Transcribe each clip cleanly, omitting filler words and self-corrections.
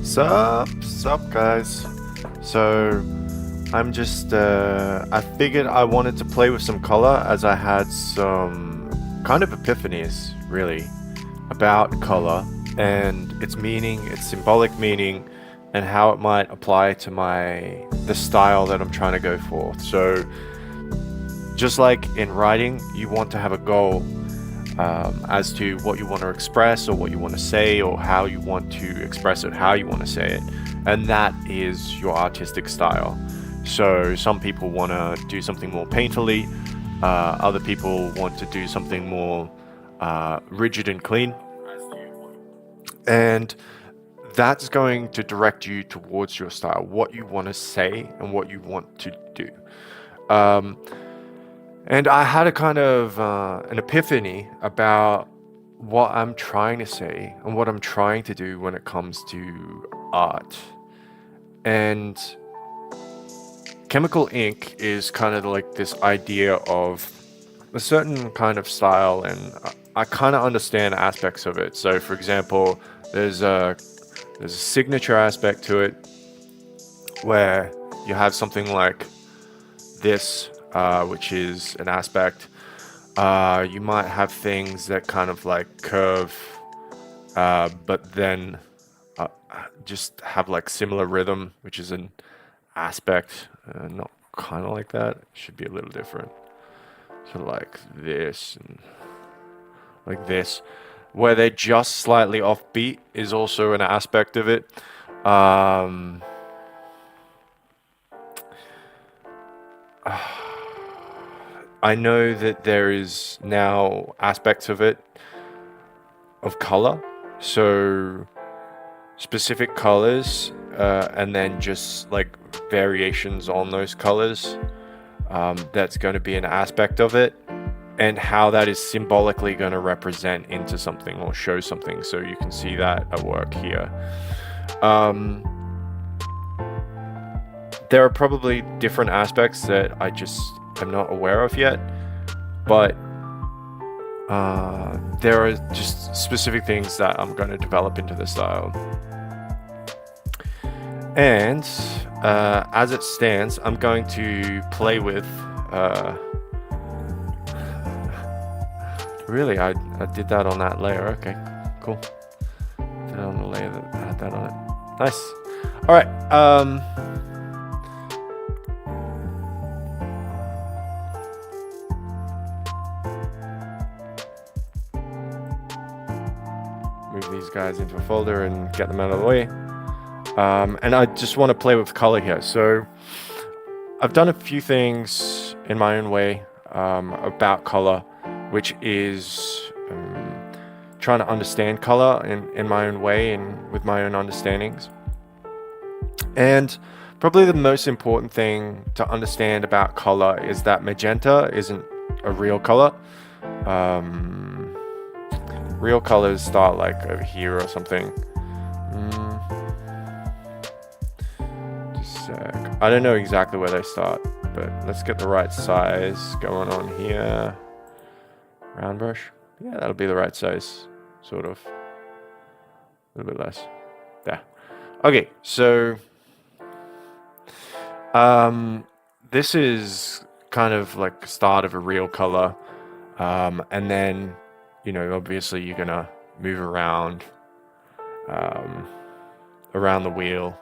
Sup, guys. So, I figured I wanted to play with some color as I had some kind of epiphanies, really, about color and its meaning, its symbolic meaning, and how it might apply to the style that I'm trying to go for. So, just like in writing, you want to have a goal as to what you want to express or what you want to say or how you want to express it, how you want to say it. And that is your artistic style. So some people want to do something more painterly, other people want to do something more rigid and clean. And that's going to direct you towards your style, what you want to say and what you want to do. Um, And I had a kind of an epiphany about what I'm trying to say and what I'm trying to do when it comes to art. And chemical ink is kind of like this idea of a certain kind of style, and I kind of understand aspects of it. So, for example, there's a signature aspect to it where you have something like this, which is an aspect. You might have things that kind of like curve, but then just have like similar rhythm, which is an aspect. Not kind of like that. It should be a little different. So like this and like this, where they're just slightly offbeat is also an aspect of it. Um, I know that there is now aspects of it of color, so specific colors, and then just like variations on those colors. That's going to be an aspect of it, and how that is symbolically going to represent into something or show something. So you can see that at work here. Um, there are probably different aspects that I just am not aware of yet, but there are just specific things that I'm going to develop into the style. And as it stands, I'm going to play with. Really, I did that on that layer. Okay, cool. Did it on the layer that had that on it. Nice. All right. Move these guys into a folder and get them out of the way. And I just want to play with color here. So I've done a few things in my own way about color, which is trying to understand color in my own way and with my own understandings. And probably the most important thing to understand about color is that magenta isn't a real color. Real colors start like over here or something. Just a sec. I don't know exactly where they start, but let's get the right size going on here. Round brush. Yeah, that'll be the right size, sort of. A little bit less. There. Okay, so this is kind of like the start of a real color, and then obviously you're gonna move around around the wheel.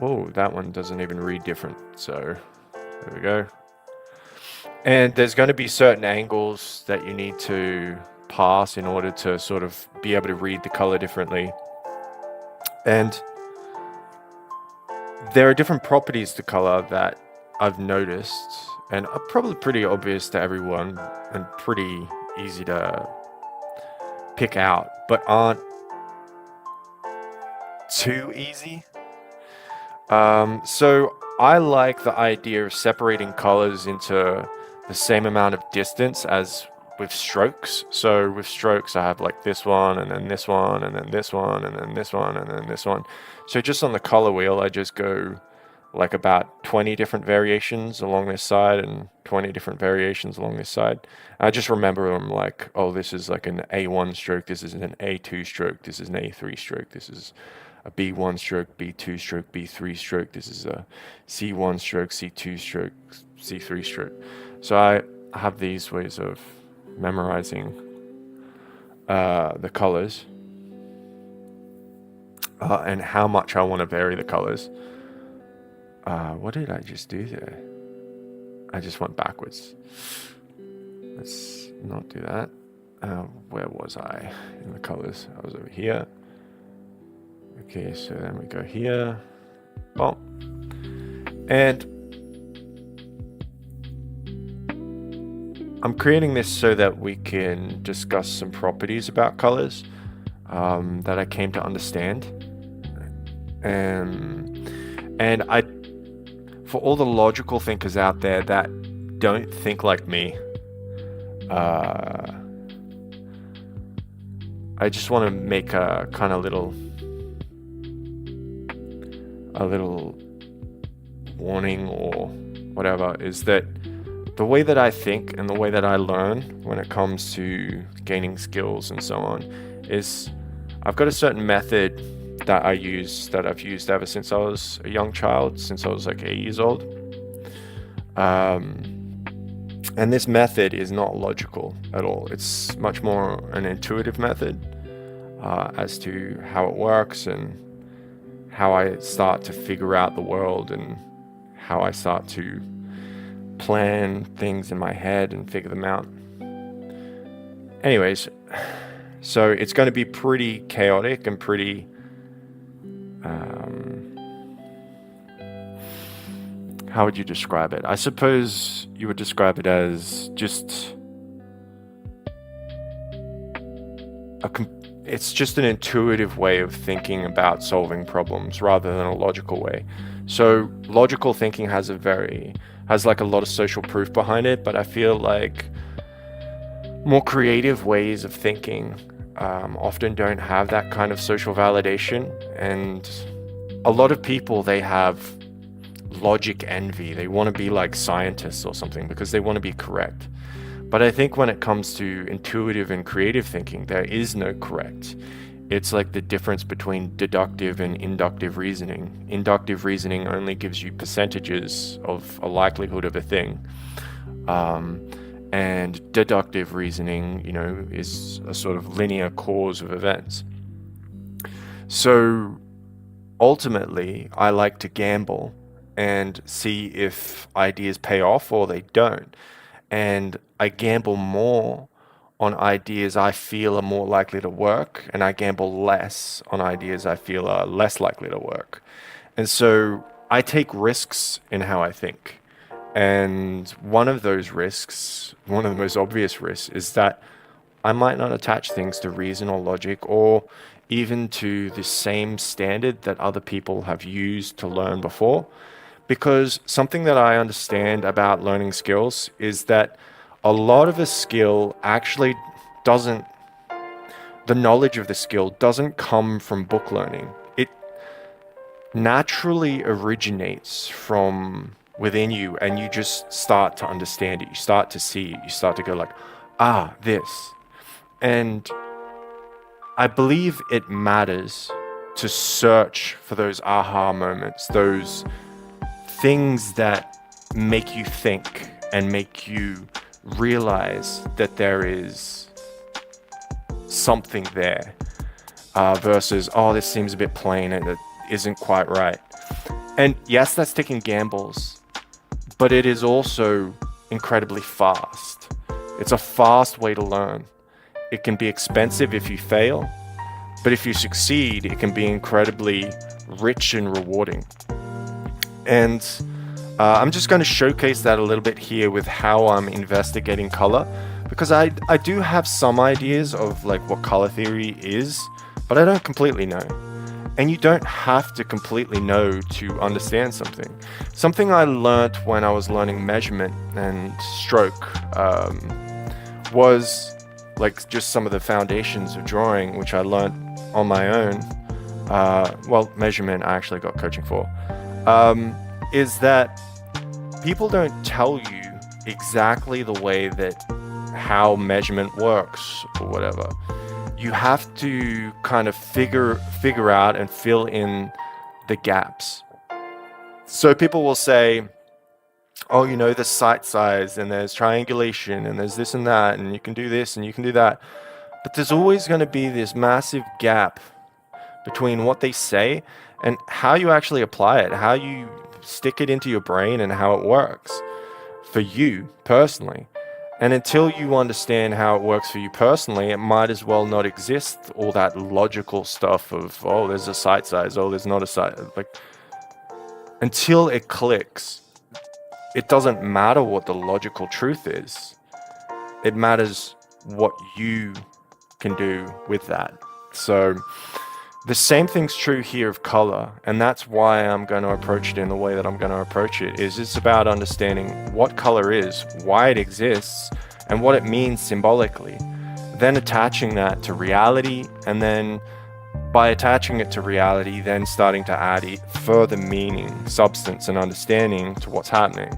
Oh, that one doesn't even read different, so there we go. And there's going to be certain angles that you need to pass in order to sort of be able to read the color differently. And there are different properties to color that I've noticed and are probably pretty obvious to everyone and pretty easy to pick out, but aren't too easy. So I like the idea of separating colors into the same amount of distance as with strokes. So with strokes, I have like this one, and then this one, and then this one, and then this one, and then this one. So just on the color wheel, I just go like about 20 different variations along this side and 20 different variations along this side. I just remember them like, oh, this is like an A1 stroke, this is an A2 stroke, this is an A3 stroke, this is a B1 stroke, B2 stroke, B3 stroke, this is a C1 stroke, C2 stroke, C3 stroke. So I have these ways of memorizing the colors and how much I want to vary the colors. What did I just do there? I just went backwards. Let's not do that. Where was I in the colors? I was over here. Okay, so then we go here. Well, and I'm creating this so that we can discuss some properties about colors that I came to understand. And for all the logical thinkers out there that don't think like me, I just want to make a kind of little warning or whatever, is that the way that I think and the way that I learn when it comes to gaining skills and so on is I've got a certain method that I've used ever since I was a young child, since I was like 8 years old. And this method is not logical at all. It's much more an intuitive method as to how it works and how I start to figure out the world and how I start to plan things in my head and figure them out. Anyways, so it's going to be pretty chaotic and pretty how would you describe it? I suppose you would describe it as just it's just an intuitive way of thinking about solving problems rather than a logical way. So logical thinking has like a lot of social proof behind it, but I feel like more creative ways of thinking often don't have that kind of social validation. And a lot of people, they have logic envy. They want to be like scientists or something because they want to be correct. But I think when it comes to intuitive and creative thinking, there is no correct. It's like the difference between deductive and inductive reasoning. Inductive reasoning only gives you percentages of a likelihood of a thing. And deductive reasoning, is a sort of linear cause of events. So ultimately, I like to gamble and see if ideas pay off or they don't. And I gamble more on ideas I feel are more likely to work, and I gamble less on ideas I feel are less likely to work. And so I take risks in how I think. And one of those risks, one of the most obvious risks, is that I might not attach things to reason or logic or even to the same standard that other people have used to learn before. Because something that I understand about learning skills is that a lot of a skill actually the knowledge of the skill doesn't come from book learning. It naturally originates from within you, and you just start to understand it. You start to see it. You start to go like, this. And I believe it matters to search for those aha moments, those things that make you think and make you realize that there is something there versus, this seems a bit plain and it isn't quite right. And yes, that's taking gambles, but it is also incredibly fast. It's a fast way to learn. It can be expensive if you fail, but if you succeed, it can be incredibly rich and rewarding. And I'm just going to showcase that a little bit here with how I'm investigating color, because I do have some ideas of like what color theory is, but I don't completely know. And you don't have to completely know to understand something. Something I learned when I was learning measurement and stroke was like just some of the foundations of drawing, which I learned on my own. Measurement I actually got coaching for. is that people don't tell you exactly the way that how measurement works or whatever. You have to kind of figure out and fill in the gaps. So people will say, oh, you know, there's site size and there's triangulation and there's this and that, and you can do this and you can do that. But there's always going to be this massive gap between what they say and how you actually apply it, how you stick it into your brain and how it works for you personally. And until you understand how it works for you personally, it might as well not exist, all that logical stuff of, oh, there's a site size, oh, there's not a site. Like, until it clicks, it doesn't matter what the logical truth is. It matters what you can do with that. So the same thing's true here of color, and that's why I'm going to approach it in the way that I'm going to approach it. Is it's about understanding what color is, why it exists, and what it means symbolically. Then attaching that to reality, and then by attaching it to reality, then starting to add further meaning, substance, and understanding to what's happening.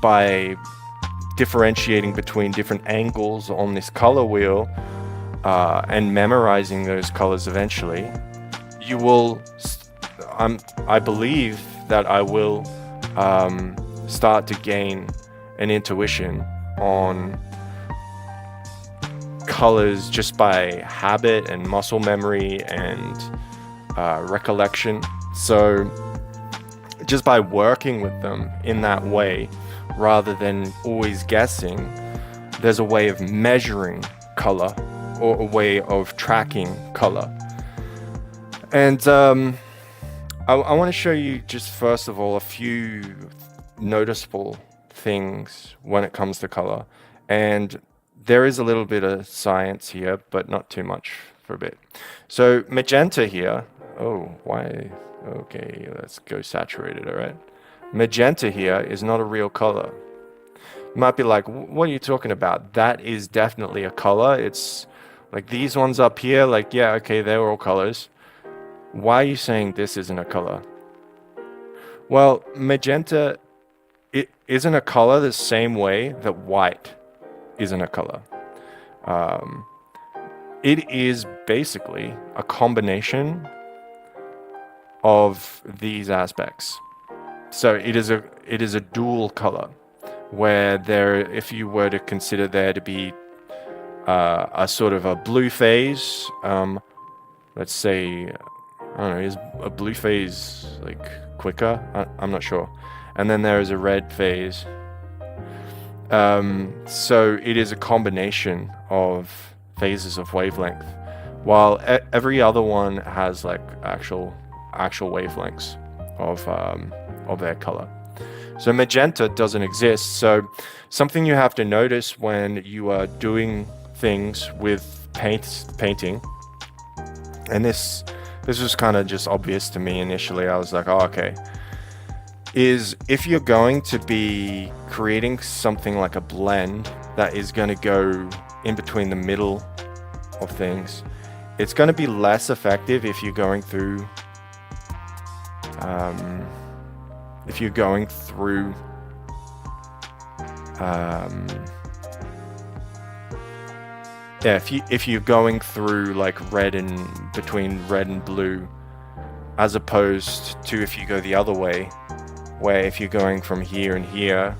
By differentiating between different angles on this color wheel, and memorizing those colors eventually, you will, I believe that I will start to gain an intuition on colors just by habit and muscle memory and recollection. So just by working with them in that way, rather than always guessing, there's a way of measuring color, or a way of tracking color. And I want to show you just first of all a few noticeable things when it comes to color. And there is a little bit of science here, but not too much for a bit. So magenta here, oh, why? Okay, let's go saturated, all right? Magenta here is not a real color. You might be like, what are you talking about? That is definitely a color. It's like these ones up here, like, yeah, okay, they're all colors. Why are you saying this isn't a color? Well, magenta, it isn't a color the same way that white isn't a color. It is basically a combination of these aspects. So it is a dual color, where there, if you were to consider there to be a sort of a blue phase, let's say, I don't know, is a blue phase like quicker? I'm not sure. And then there is a red phase. So it is a combination of phases of wavelength, while every other one has like actual wavelengths of their color. So magenta doesn't exist. So something you have to notice when you are doing things with painting, and this was kind of just obvious to me initially. I was like, oh, okay, is if you're going to be creating something like a blend that is going to go in between the middle of things, it's going to be less effective if you're going through if you're going through like red and between red and blue, as opposed to if you go the other way, where if you're going from here and here,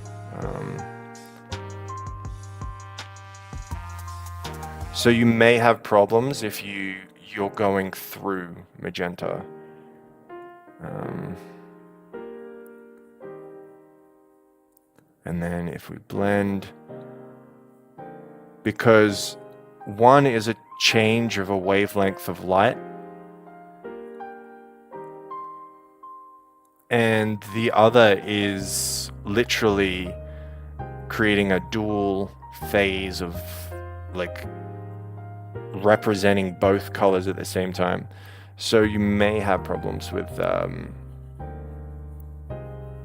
so you may have problems if you're going through magenta. And then if we blend, because one is a change of a wavelength of light, and the other is literally creating a dual phase of like representing both colors at the same time. So you may have problems with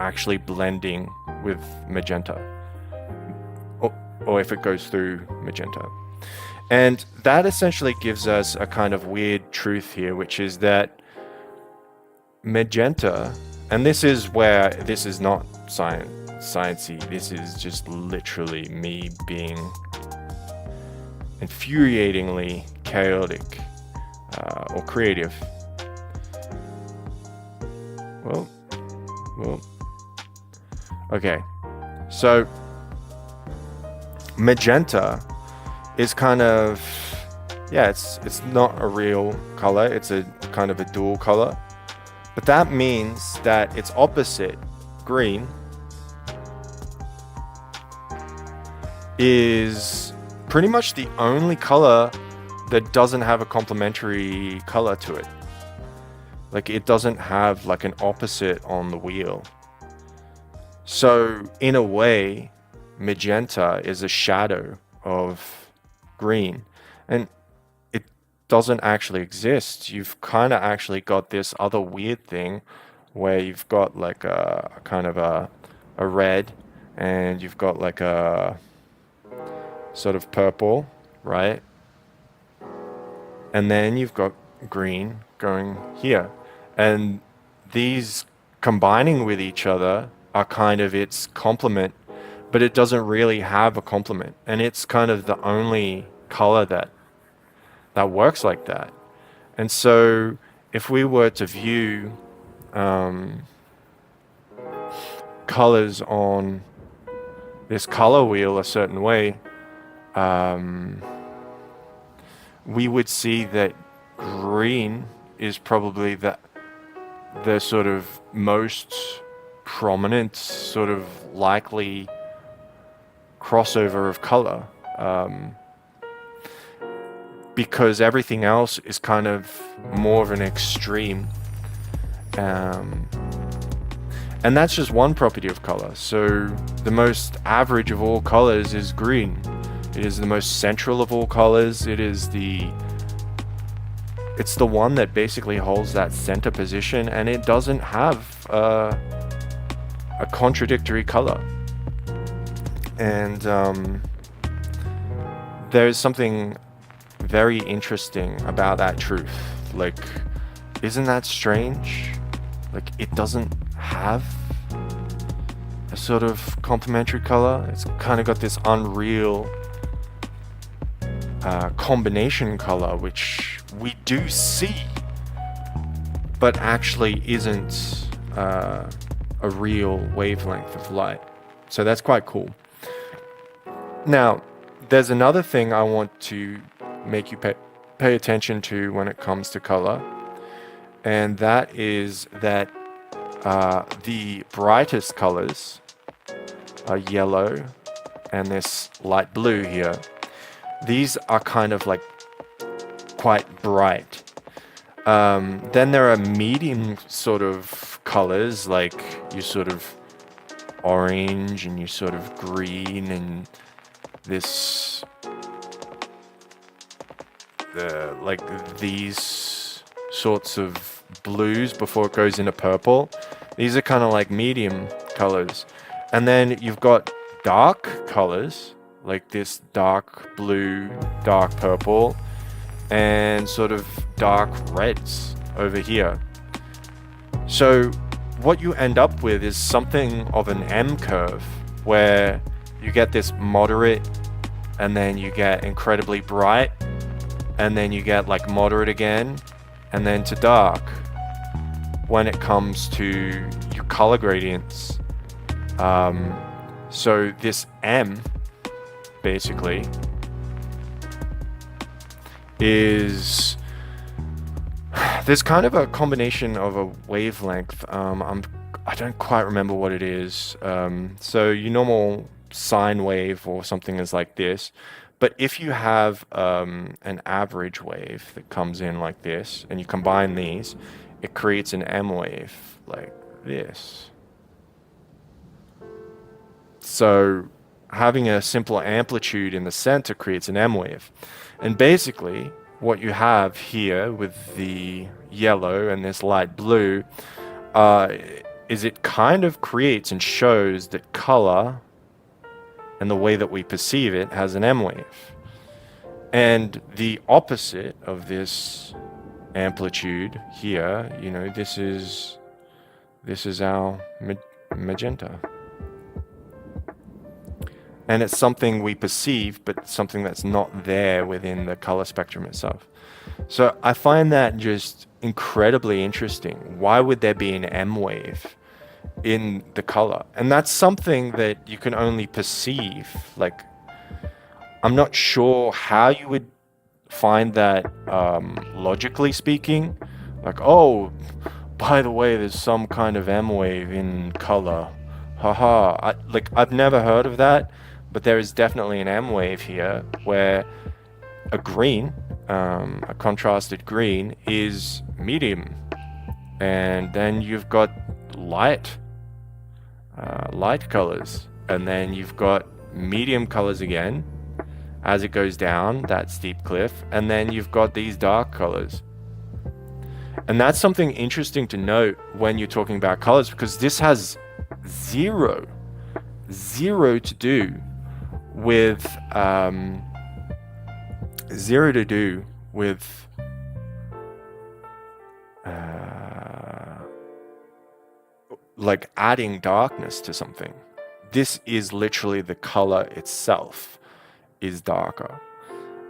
actually blending with magenta, or if it goes through magenta. And that essentially gives us a kind of weird truth here, which is that magenta And this is where this is not sciencey. This is just literally me being infuriatingly chaotic or creative. Well, okay. So magenta is kind of, yeah, it's not a real color. It's a kind of a dual color, but that means that its opposite, green, is pretty much the only color that doesn't have a complementary color to it. Like, it doesn't have like an opposite on the wheel. So in a way, magenta is a shadow of green, and it doesn't actually exist. You've kind of actually got this other weird thing where you've got like a kind of a red, and you've got like a sort of purple, right? And then you've got green going here. And these combining with each other are kind of its complement, but it doesn't really have a complement. And it's kind of the only color that works like that. And so if we were to view colors on this color wheel a certain way, we would see that green is probably the sort of most prominent, sort of likely crossover of color, because everything else is kind of more of an extreme, and that's just one property of color. So the most average of all colors is green. It is the most central of all colors. It's the one that basically holds that center position, and it doesn't have a contradictory color. And there's something very interesting about that truth. Like, isn't that strange? Like, it doesn't have a sort of complementary color. It's kind of got this unreal combination color, which we do see, but actually isn't a real wavelength of light. So that's quite cool. Now, there's another thing I want to make you pay attention to when it comes to color, and that is that the brightest colors are yellow and this light blue here. These are kind of like quite bright. Then there are medium sort of colors, like your sort of orange and your sort of green and this, like these sorts of blues before it goes into purple. These are kind of like medium colors. And then you've got dark colors, like this dark blue, dark purple, and sort of dark reds over here. So what you end up with is something of an M curve, where you get this moderate, and then you get incredibly bright, and then you get like moderate again, and then to dark when it comes to your color gradients. So this M basically is, there's kind of a combination of a wavelength. I don't quite remember what it is. So your normal sine wave or something is like this, but if you have an average wave that comes in like this, and you combine these, it creates an M wave like this. So having a simple amplitude in the center creates an M wave. And basically what you have here with the yellow and this light blue is it kind of creates and shows that color and the way that we perceive it has an M wave. And the opposite of this amplitude here, you know, this is this is our magenta. And it's something we perceive, but something that's not there within the color spectrum itself. So I find that just incredibly interesting. Why would there be an M wave in the color? And that's something that you can only perceive. Like, I'm not sure how you would find that logically speaking. Like, oh, by the way, there's some kind of M wave in color. Haha. I've never heard of that, but there is definitely an M wave here where a green, a contrasted green, is medium. And then you've got light colors. And then you've got medium colors again as it goes down that steep cliff. And then you've got these dark colors. And that's something interesting to note when you're talking about colors, because this has zero to do with like adding darkness to something. This is literally the color itself is darker,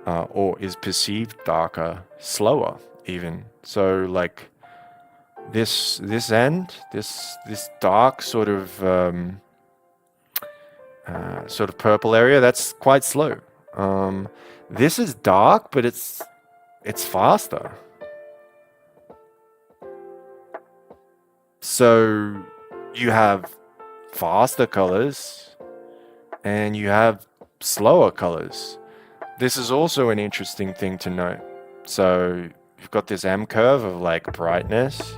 or is perceived darker, slower even. So like this dark sort of purple area, that's quite slow. This is dark, but it's faster. So you have faster colors and you have slower colors. This is also an interesting thing to note. So you've got this M curve of like brightness,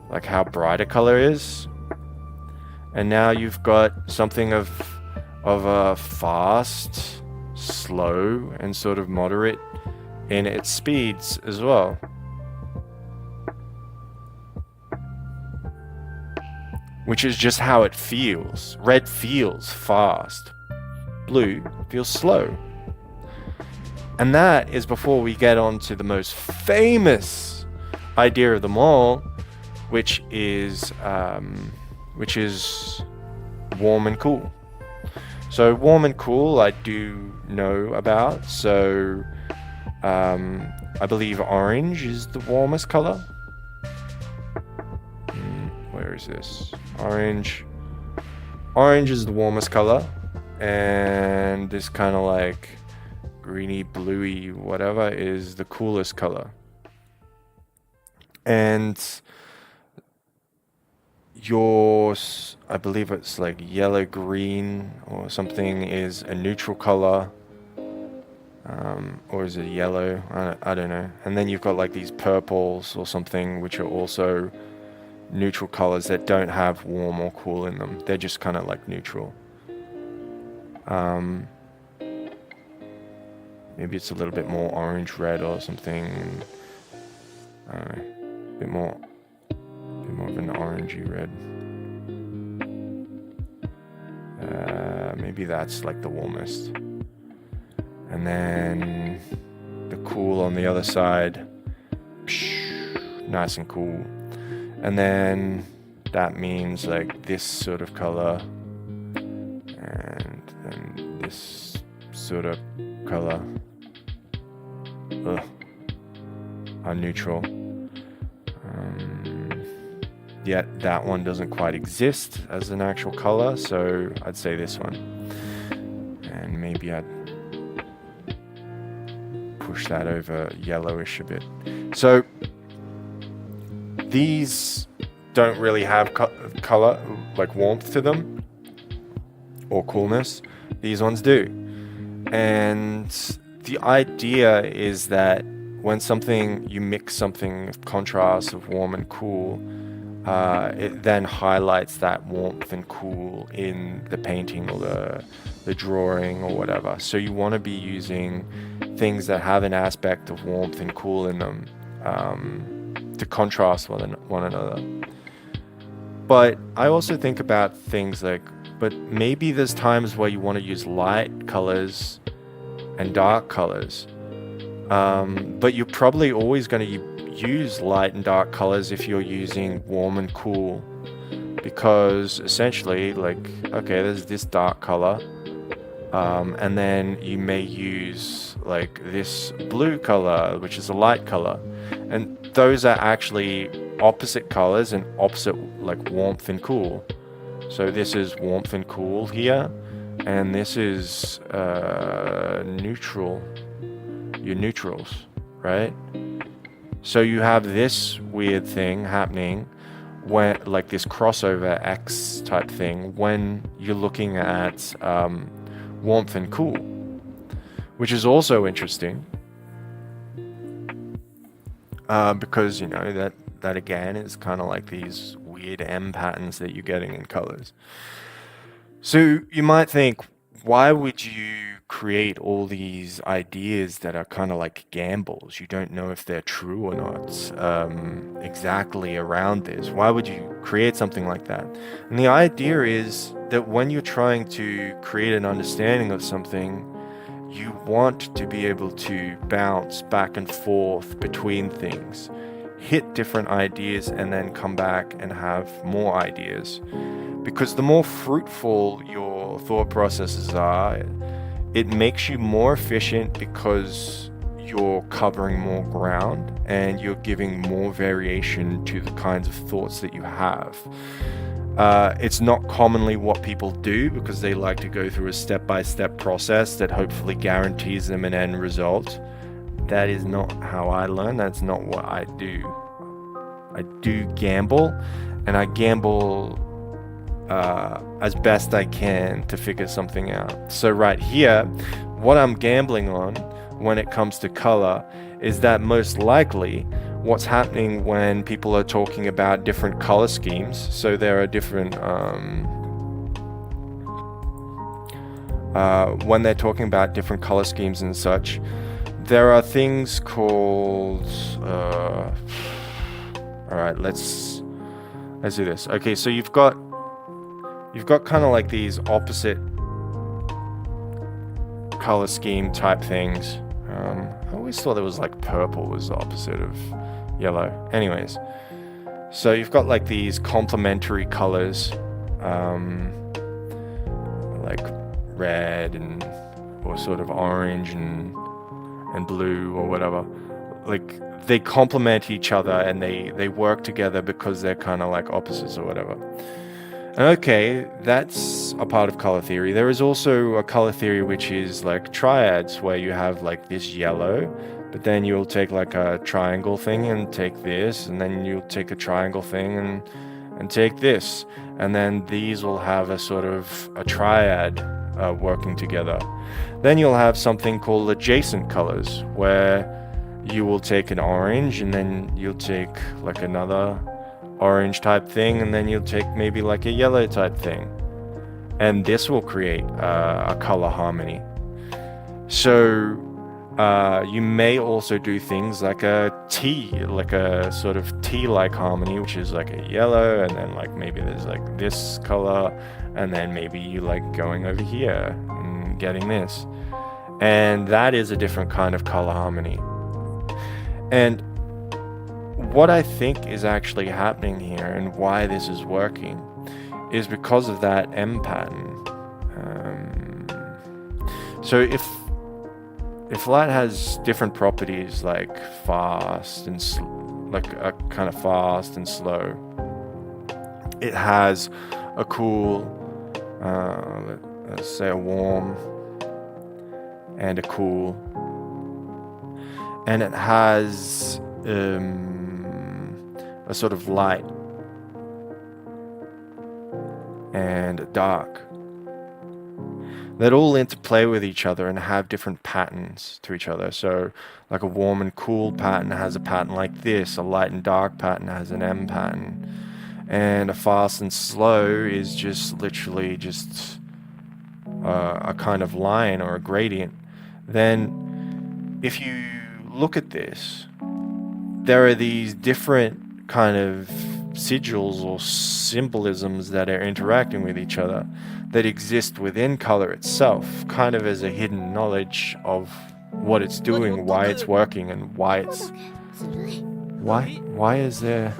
like how bright a color is. And now you've got something of a fast, slow, and sort of moderate in its speeds as well. Which is just how it feels. Red feels fast. Blue feels slow. And that is before we get on to the most famous idea of them all, which is warm and cool. So warm and cool I do know about. So I believe orange is the warmest color. Where is this? Orange is the warmest color, and this kind of like greeny bluey whatever is the coolest color. And yours, I believe it's like yellow green or something, is a neutral color, or is it yellow? I don't know. And then you've got like these purples or something, which are also neutral colors that don't have warm or cool in them. They're just kind of like neutral. Maybe it's a little bit more orange red or something. I don't know, a bit more of an orangey red. Maybe that's like the warmest. And then the cool on the other side, nice and cool. And then that means like this sort of color, and then this sort of color are neutral. Yet that one doesn't quite exist as an actual color, so I'd say this one. And maybe I'd push that over yellowish a bit. So these don't really have color, like warmth to them or coolness. These ones do. And the idea is that when you mix something of contrast of warm and cool, it then highlights that warmth and cool in the painting or the drawing or whatever. So you want to be using things that have an aspect of warmth and cool in them, to contrast one another. But I also think about things like, but maybe there's times where you want to use light colors and dark colors, but you're probably always going to use light and dark colors if you're using warm and cool because essentially, like, okay, there's this dark color, and then you may use like this blue color, which is a light color, and those are actually opposite colors and opposite like warmth and cool. So this is warmth and cool here, and this is neutral, your neutrals, right? So you have this weird thing happening when, like this crossover X type thing, when you're looking at warmth and cool, which is also interesting because, you know, that again is kind of like these weird M patterns that you're getting in colors. So you might think, why would you create all these ideas that are kind of like gambles? You don't know if they're true or not exactly around this. Why would you create something like that? And the idea is that when you're trying to create an understanding of something, you want to be able to bounce back and forth between things, hit different ideas, and then come back and have more ideas. Because the more fruitful your thought processes are, it makes you more efficient because you're covering more ground and you're giving more variation to the kinds of thoughts that you have. It's not commonly what people do because they like to go through a step-by-step process that hopefully guarantees them an end result. That is not how I learn. That's not what I do. I do gamble, and I gamble as best I can to figure something out. So right here, what I'm gambling on when it comes to color is that most likely what's happening when people are talking about different color schemes, so there are different when they're talking about different color schemes and such, there are things called all right, let's do this. Okay, so you've got kind of like these opposite color scheme type things. I always thought it was like purple was the opposite of yellow. Anyways, so you've got like these complementary colors, like red and or sort of orange and blue or whatever. Like they complement each other and they work together because they're kind of like opposites or whatever. Okay, that's a part of color theory. There is also a color theory which is like triads, where you have like this yellow, but then you'll take like a triangle thing and take this, and then you'll take a triangle thing and take this, and then these will have a sort of a triad working together. Then you'll have something called adjacent colors, where you will take an orange and then you'll take like another orange type thing, and then you'll take maybe like a yellow type thing, and this will create a color harmony. So you may also do things like a T, like a sort of T-like harmony, which is like a yellow, and then like maybe there's like this color, and then maybe you like going over here and getting this, and that is a different kind of color harmony. And what I think is actually happening here and why this is working is because of that M pattern. So if light has different properties like fast and like a kind of fast and slow, it has a cool, let's say a warm and a cool, and it has a sort of light and a dark that all interplay with each other and have different patterns to each other. So like a warm and cool pattern has a pattern like this, a light and dark pattern has an M pattern, and a fast and slow is just literally just a kind of line or a gradient. Then if you look at this, there are these different kind of sigils or symbolisms that are interacting with each other that exist within color itself, kind of as a hidden knowledge of what it's doing, why it's working, and why it's why is there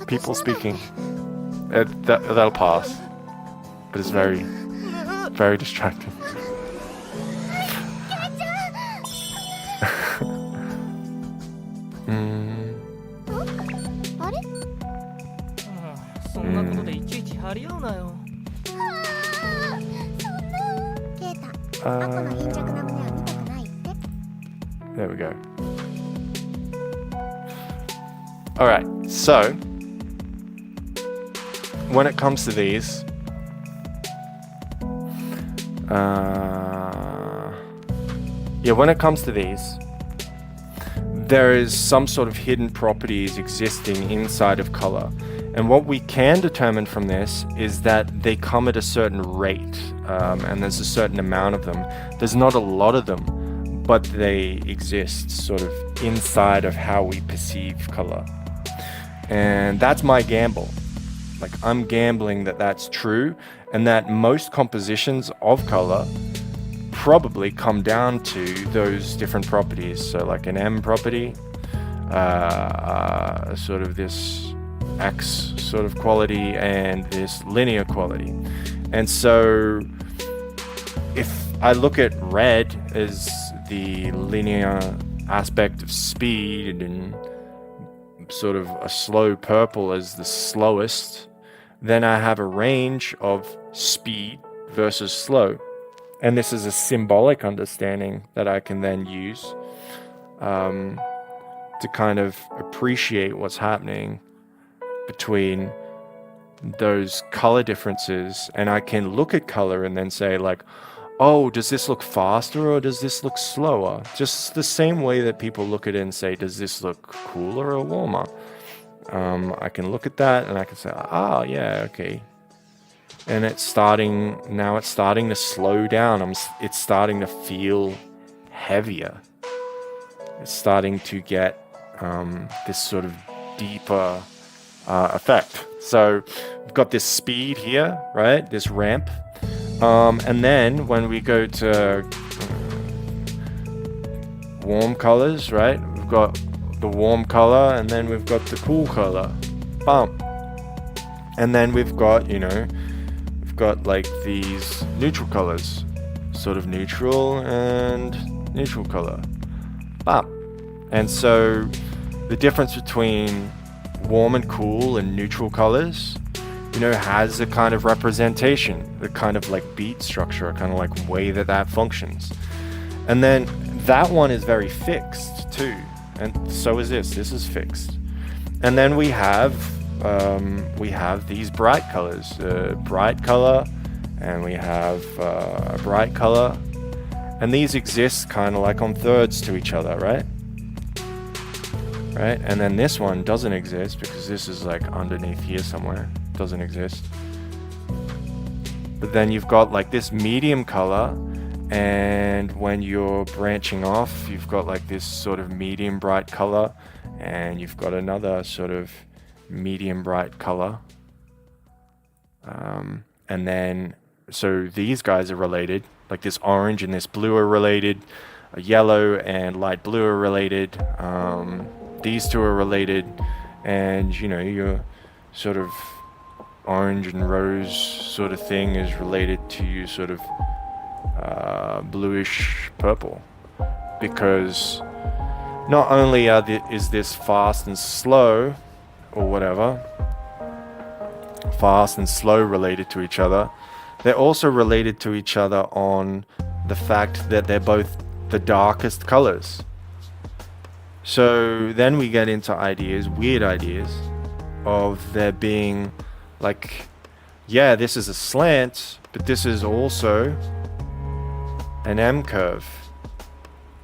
people speaking. That'll pass. But it's very, very distracting. Mm. あれそんなことでいちいち張り合うなよ。ケイタ、アコの貧弱な胸は見たくないって。There we go. Alright, so when it comes to these, when it comes to these, there is some sort of hidden properties existing inside of color. And what we can determine from this is that they come at a certain rate, and there's a certain amount of them. There's not a lot of them, but they exist sort of inside of how we perceive color. And that's my gamble. Like, I'm gambling that that's true, and that most compositions of color probably come down to those different properties. So like an M property, sort of this X sort of quality, and this linear quality. And so if I look at red as the linear aspect of speed, and sort of a slow purple as the slowest, then I have a range of speed versus slow. And this is a symbolic understanding that I can then use to kind of appreciate what's happening between those color differences. And I can look at color and then say like, oh, does this look faster or does this look slower? Just the same way that people look at it and say, does this look cooler or warmer? I can look at that and I can say, ah, yeah, okay. And it's starting to slow down. It's starting to feel heavier. It's starting to get this sort of deeper effect. So we've got this speed here, right? This ramp. And then when we go to warm colors, right? We've got the warm color, and then we've got the cool color. Bump. And then we've got, we've got like these neutral colors, sort of neutral and neutral color. Bump. And so the difference between warm and cool and neutral colors, has a kind of representation, the kind of like beat structure, kind of like way that functions. And then that one is very fixed too. And so is this. This is fixed. And then we have these bright colors, bright color, and we have a bright color. And these exist kind of like on thirds to each other, right? Right? And then this one doesn't exist because this is like underneath here somewhere. Doesn't exist. But then you've got like this medium color, and when you're branching off, you've got like this sort of medium bright color, and you've got another sort of medium bright color. And then, so these guys are related, like this orange and this blue are related, yellow and light blue are related, these two are related, and your sort of orange and rose sort of thing is related to you sort of bluish purple, because not only is this fast and slow or whatever, fast and slow related to each other, they're also related to each other on the fact that they're both the darkest colors. So then we get into weird ideas of there being like, yeah, this is a slant, but this is also an M curve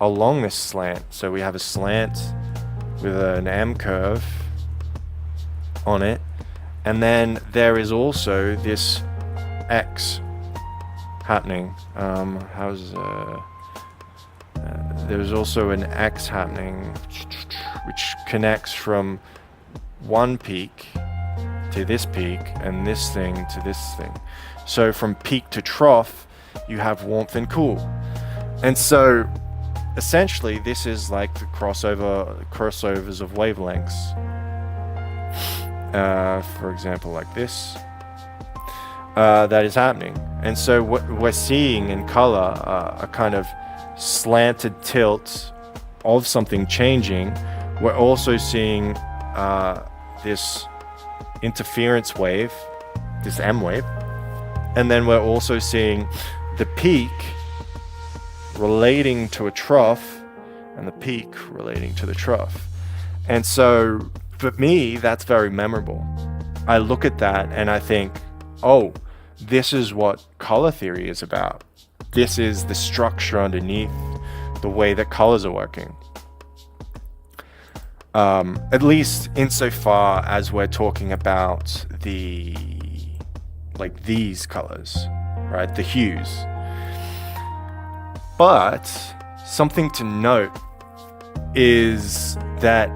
along this slant. So we have a slant with an M curve on it, and then there is also this X happening. There's also an X happening which connects from one peak to this peak and this thing to this thing. So from peak to trough, you have warmth and cool. And so essentially this is like the crossovers of wavelengths. for example, like this, that is happening. And so what we're seeing in color, a kind of slanted tilt of something changing. We're also seeing this interference wave, this M wave, and then we're also seeing the peak relating to a trough and the peak relating to the trough. And so for me, that's very memorable. I look at that and I think, oh, this is what color theory is about. This is the structure underneath the way that colors are working. At least insofar as we're talking about these colors, right? The hues. But something to note is that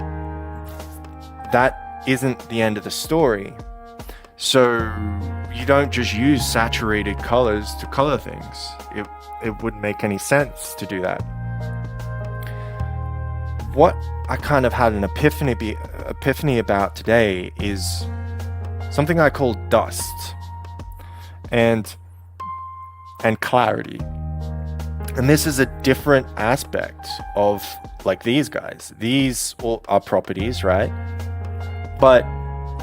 isn't the end of the story. So you don't just use saturated colors to color things. It wouldn't make any sense to do that. What I kind of had an epiphany about today is something I call dust and clarity. And this is a different aspect of like these guys. These all are properties, right? But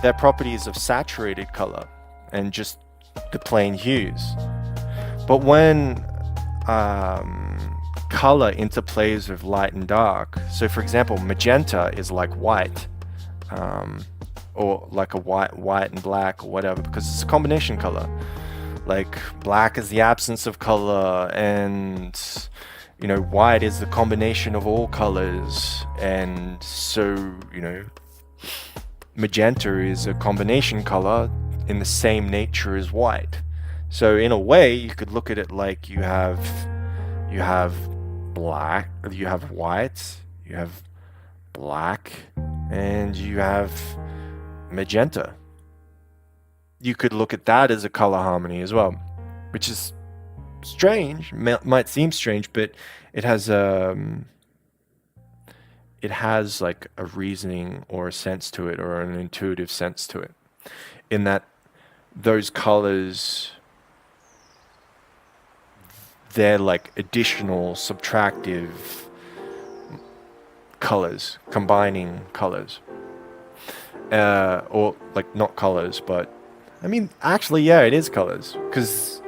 they're properties of saturated color and just the plain hues. But when color interplays with light and dark, so for example, magenta is like white, or like a white and black or whatever, because it's a combination color. Like black is the absence of color, and white is the combination of all colors, and so magenta is a combination color in the same nature as white. So in a way, you could look at it like you have black, you have white, you have black, and you have magenta. You could look at that as a color harmony as well, which is strange, might seem strange, but it has like a reasoning or a sense to it, or an intuitive sense to it, in that those colors, they're like additional subtractive colors, combining colors, or like not colors, but I mean, actually, yeah, it is colors, because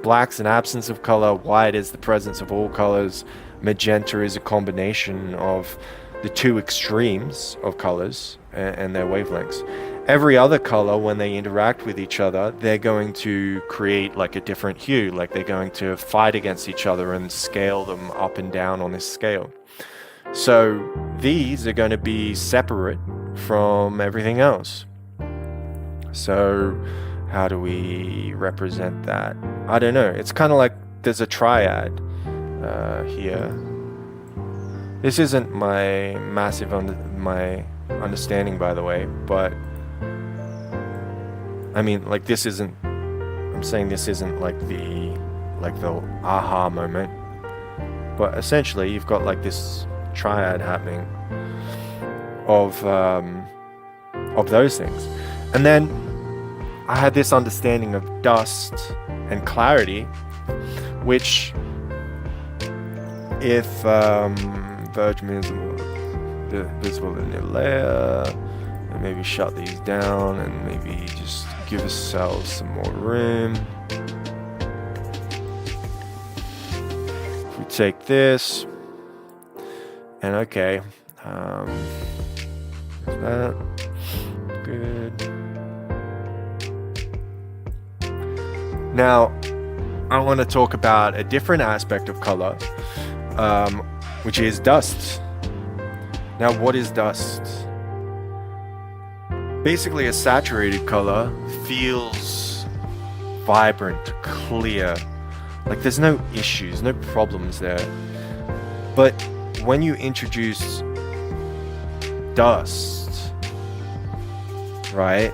black's an absence of color, white is the presence of all colors, magenta is a combination of the two extremes of colors and their wavelengths. Every other color, when they interact with each other, they're going to create like a different hue, like they're going to fight against each other and scale them up and down on this scale. So these are going to be separate from everything else. So how do we represent that? I don't know. It's kind of like there's a triad here. This isn't my massive my understanding, by the way, but I mean, like, this isn't, I'm saying this isn't like the aha moment, but essentially you've got like this triad happening of those things. And then I had this understanding of dust and clarity, which if Virgin is visible in the layer, and maybe shut these down and maybe just give ourselves some more room. If we take this, and okay, that good. Now, I want to talk about a different aspect of color, which is dust. Now, what is dust? Basically, a saturated color feels vibrant, clear, like there's no issues, no problems there. But when you introduce dust, right,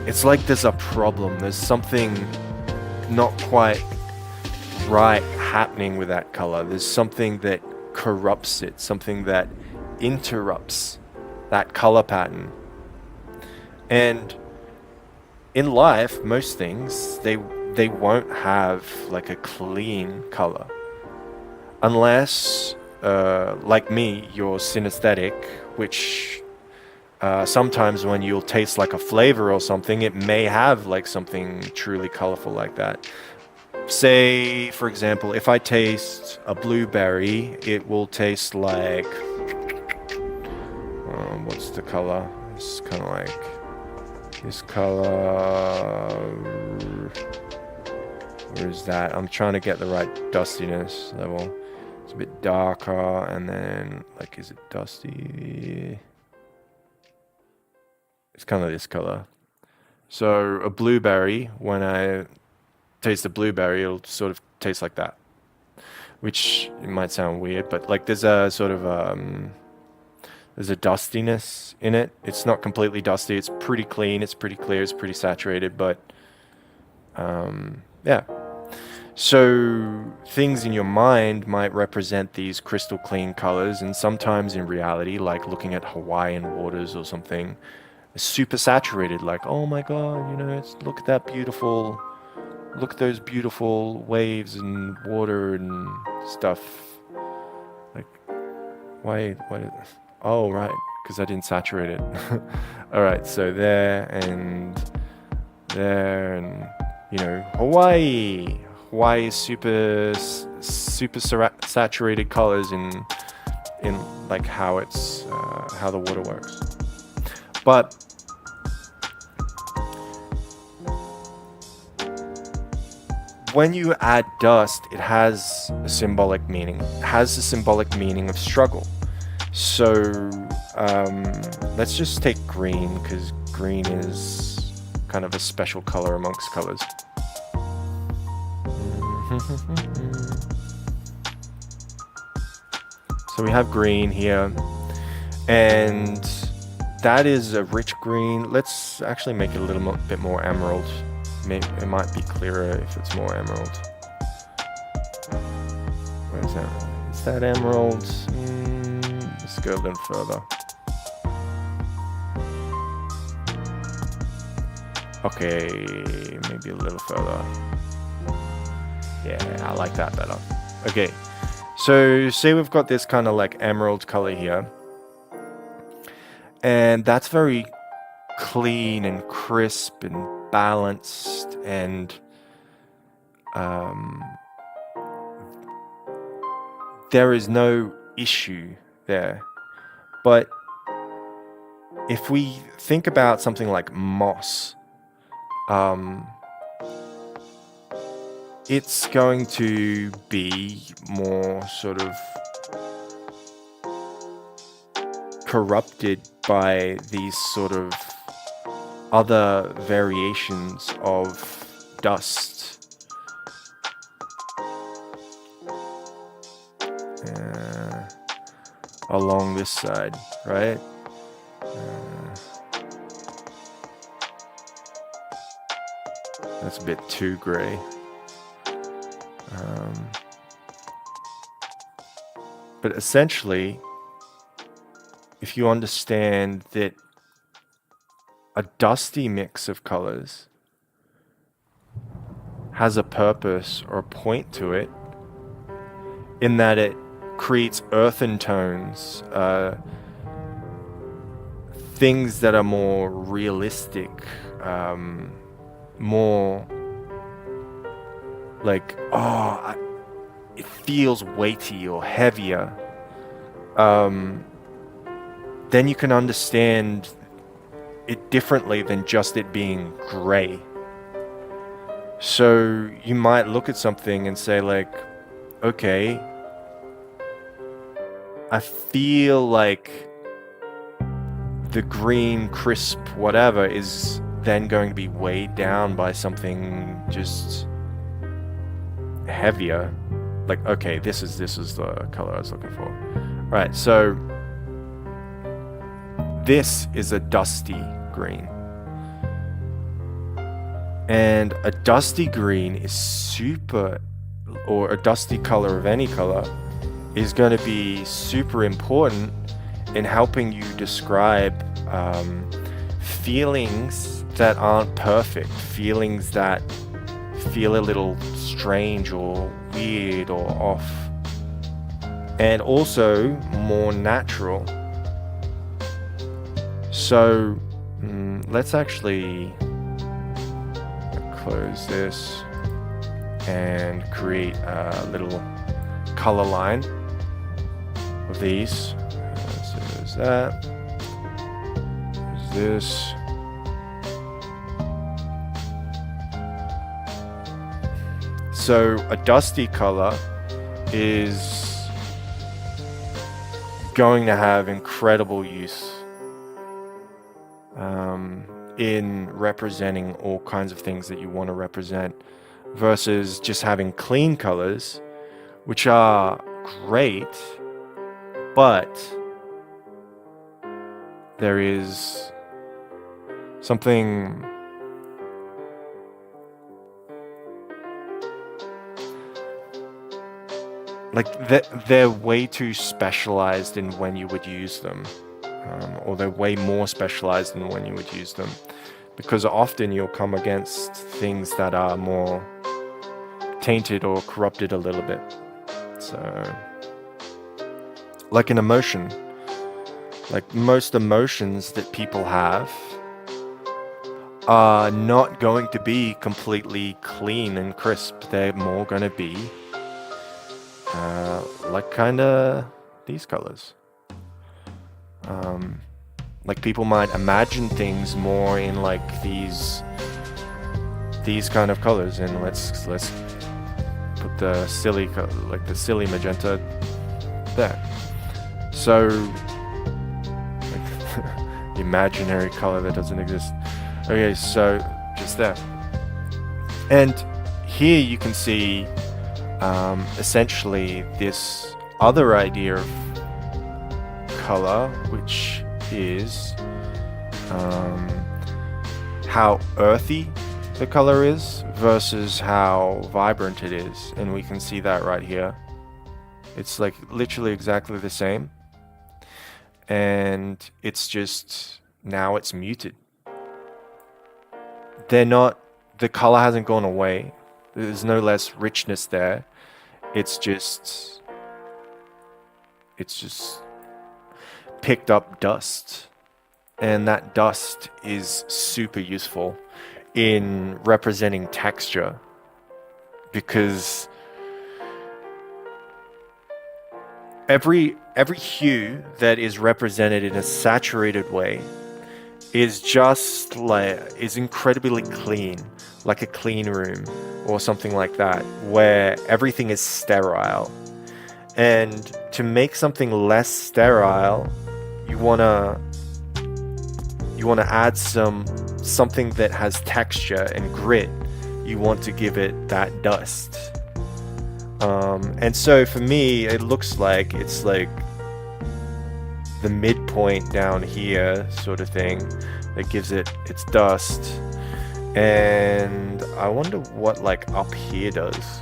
it's like there's a problem, there's something not quite right happening with that color. There's something that corrupts it, something that interrupts that color pattern. And in life, most things they won't have like a clean color, unless, like me, you're synesthetic, which sometimes when you'll taste like a flavor or something, it may have like something truly colorful like that. Say, for example, if I taste a blueberry, it will taste like, what's the color? It's kind of like this color. Where is that? I'm trying to get the right dustiness level. It's a bit darker, and then, like, is it dusty? It's kind of this color. So a blueberry, when I taste a blueberry, it'll sort of taste like that. Which, it might sound weird, but like there's a sort of there's a dustiness in it. It's not completely dusty. It's pretty clean. It's pretty clear. It's pretty saturated. But yeah. So things in your mind might represent these crystal clean colors, and sometimes in reality, like looking at Hawaiian waters or something, it's super saturated. Like, oh my God, you know, look at that beautiful. Look at those beautiful waves and water and stuff. Like, why? Oh, right, because I didn't saturate it. All right, so there, and you know, Hawaii. Hawaii is super saturated colors in like how it's how the water works. But when you add dust, it has a symbolic meaning. It has the symbolic meaning of struggle. So let's just take green, because green is kind of a special color amongst colors. So we have green here, and that is a rich green. Let's actually make it a little bit more emerald. Maybe it might be clearer if it's more emerald. Where is that? Is that emerald? Let's go a little further. Okay, maybe a little further. Yeah, I like that better. Okay, so say we've got this kind of like emerald color here, and that's very clean and crisp and balanced, and there is no issue there. But if we think about something like moss, it's going to be more sort of corrupted by these sort of other variations of dust. Along this side, right? That's a bit too gray. But essentially, if you understand that a dusty mix of colors has a purpose or a point to it, in that it creates earthen tones, things that are more realistic, more like, it feels weighty or heavier, then you can understand it differently than just it being gray. So you might look at something and say like, okay, I feel like the green, crisp, whatever is then going to be weighed down by something just heavier. Like, okay, this is the color I was looking for. Right, so this is a dusty green. And a dusty green is super, or a dusty color of any color, is going to be super important in helping you describe feelings that aren't perfect, feelings that feel a little strange or weird or off, and also more natural. So let's actually close this and create a little color line of these. So there's that. There's this. So a dusty color is going to have incredible use in representing all kinds of things that you want to represent, versus just having clean colors, which are great, but there is something like they're way too specialized in when you would use them, or they're way more specialized in when you would use them, because often you'll come against things that are more tainted or corrupted a little bit. So, like an emotion, like most emotions that people have are not going to be completely clean and crisp. They're more going to be like kind of these colors. Like people might imagine things more in like these kind of colors, and let's put the silly like the silly magenta there. So like the imaginary color that doesn't exist. Okay, so just there. And here you can see essentially this other idea of color, which is how earthy the color is versus how vibrant it is. And we can see that right here. It's like literally exactly the same. And it's just, now it's muted. The color hasn't gone away. There's no less richness there. It's just picked up dust. And that dust is super useful in representing texture, because every hue that is represented in a saturated way is incredibly clean, like a clean room or something like that, where everything is sterile. And to make something less sterile, you want to add something that has texture and grit. You want to give it that dust. And so for me, it looks like it's like the midpoint down here sort of thing that gives it its dust. And I wonder what like up here does.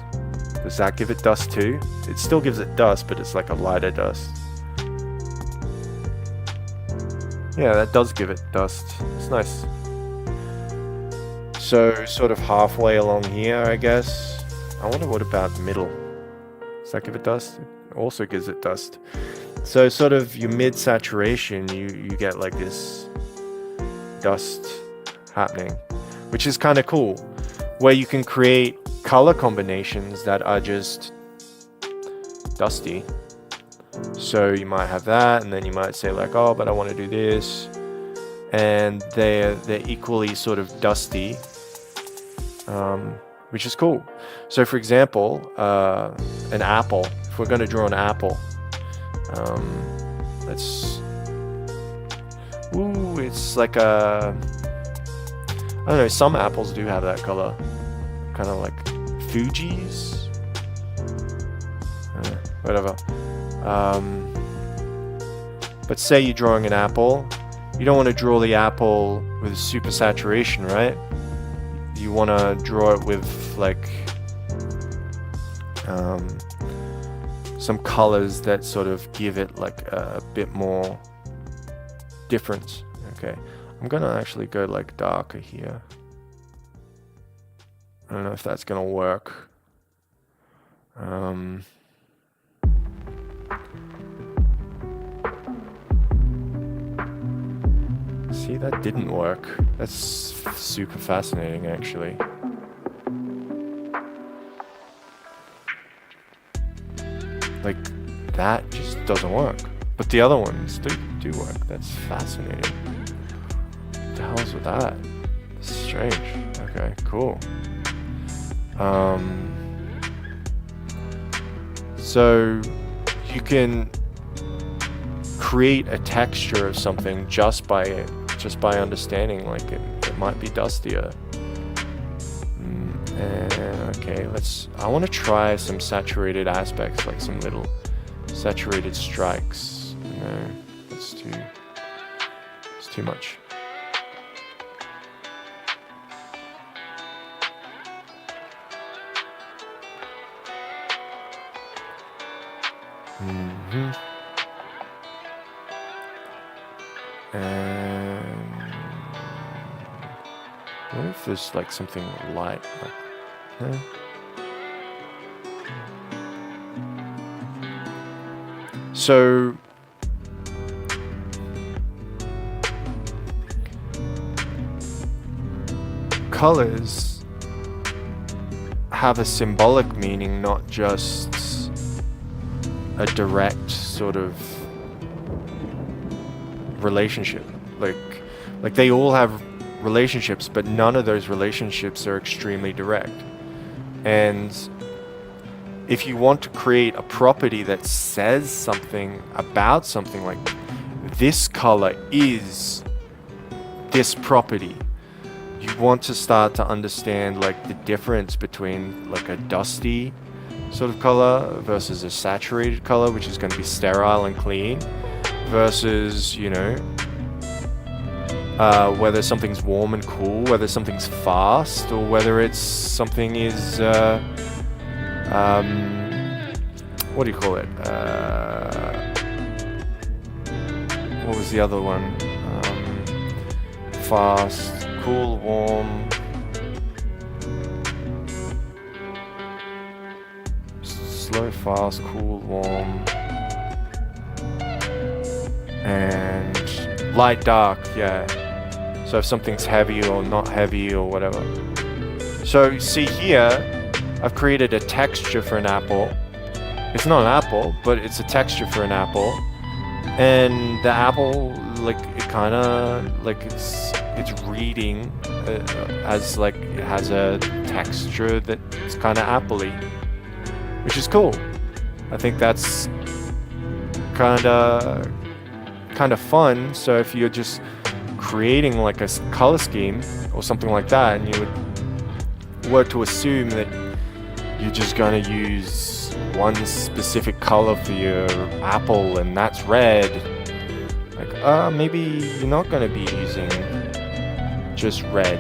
Does that give it dust too? It still gives it dust, but it's like a lighter dust. Yeah, that does give it dust. It's nice. So sort of halfway along here, I guess. I wonder what about the middle. Does that give it dust? It also gives it dust. So sort of your mid-saturation, you get like this dust happening, which is kind of cool, where you can create color combinations that are just dusty. So you might have that, and then you might say like, oh, but I want to do this, and they're equally sort of dusty, which is cool. So for example, an apple. If we're going to draw an apple, it's like I don't know, some apples do have that color, kind of like Fuji's, whatever. But say you're drawing an apple, you don't want to draw the apple with super saturation, right? You want to draw it with like some colors that sort of give it like a bit more difference. Okay, I'm gonna actually go like darker here. I don't know if that's gonna work. See, that didn't work. That's super fascinating, actually. Like, that just doesn't work. But the other ones do work. That's fascinating. What the hell's with that? It's strange. Okay, cool. So you can create a texture of something just by understanding, like it might be dustier. Okay, I want to try some saturated aspects, like some little saturated strikes. No, it's too much. And what if there's like something light? Like, no? So colors have a symbolic meaning, not just a direct sort of relationship. Like they all have relationships, but none of those relationships are extremely direct. And if you want to create a property that says something about something, like this color is this property, you want to start to understand like the difference between like a dusty sort of color versus a saturated color, which is going to be sterile and clean, versus, you know, whether something's warm and cool, whether something's fast, or whether it's something is what do you call it? What was the other one? Fast, cool, warm. Slow, fast, cool, warm. And light, dark, yeah. So if something's heavy or not heavy or whatever. So you see here, I've created a texture for an apple. It's not an apple, but it's a texture for an apple. And the apple, like, it kind of, like, it's reading as, like, it has a texture that's kind of apple-y, which is cool. I think that's kind of fun. So if you're just creating, like, a color scheme or something like that, and you were to assume that you're just going to use one specific color for your apple and that's red, like maybe you're not going to be using just red,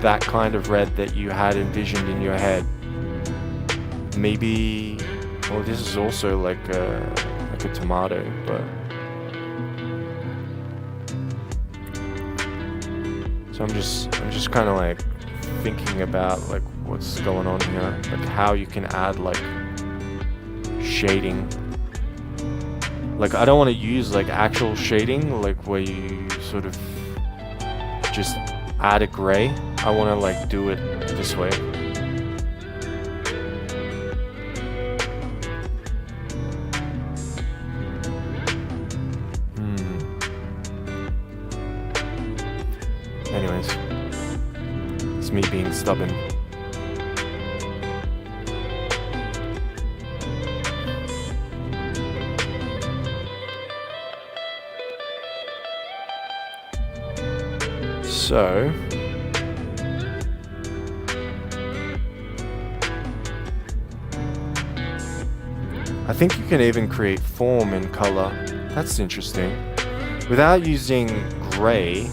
that kind of red that you had envisioned in your head. Maybe, well, this is also like a tomato, but so I'm just kind of like thinking about like what's going on here, like how you can add like shading. Like I don't want to use like actual shading, like where you sort of just add a gray. I want to like do it this way. Anyways, it's me being stubborn. So I think you can even create form in color. That's interesting. Without using gray,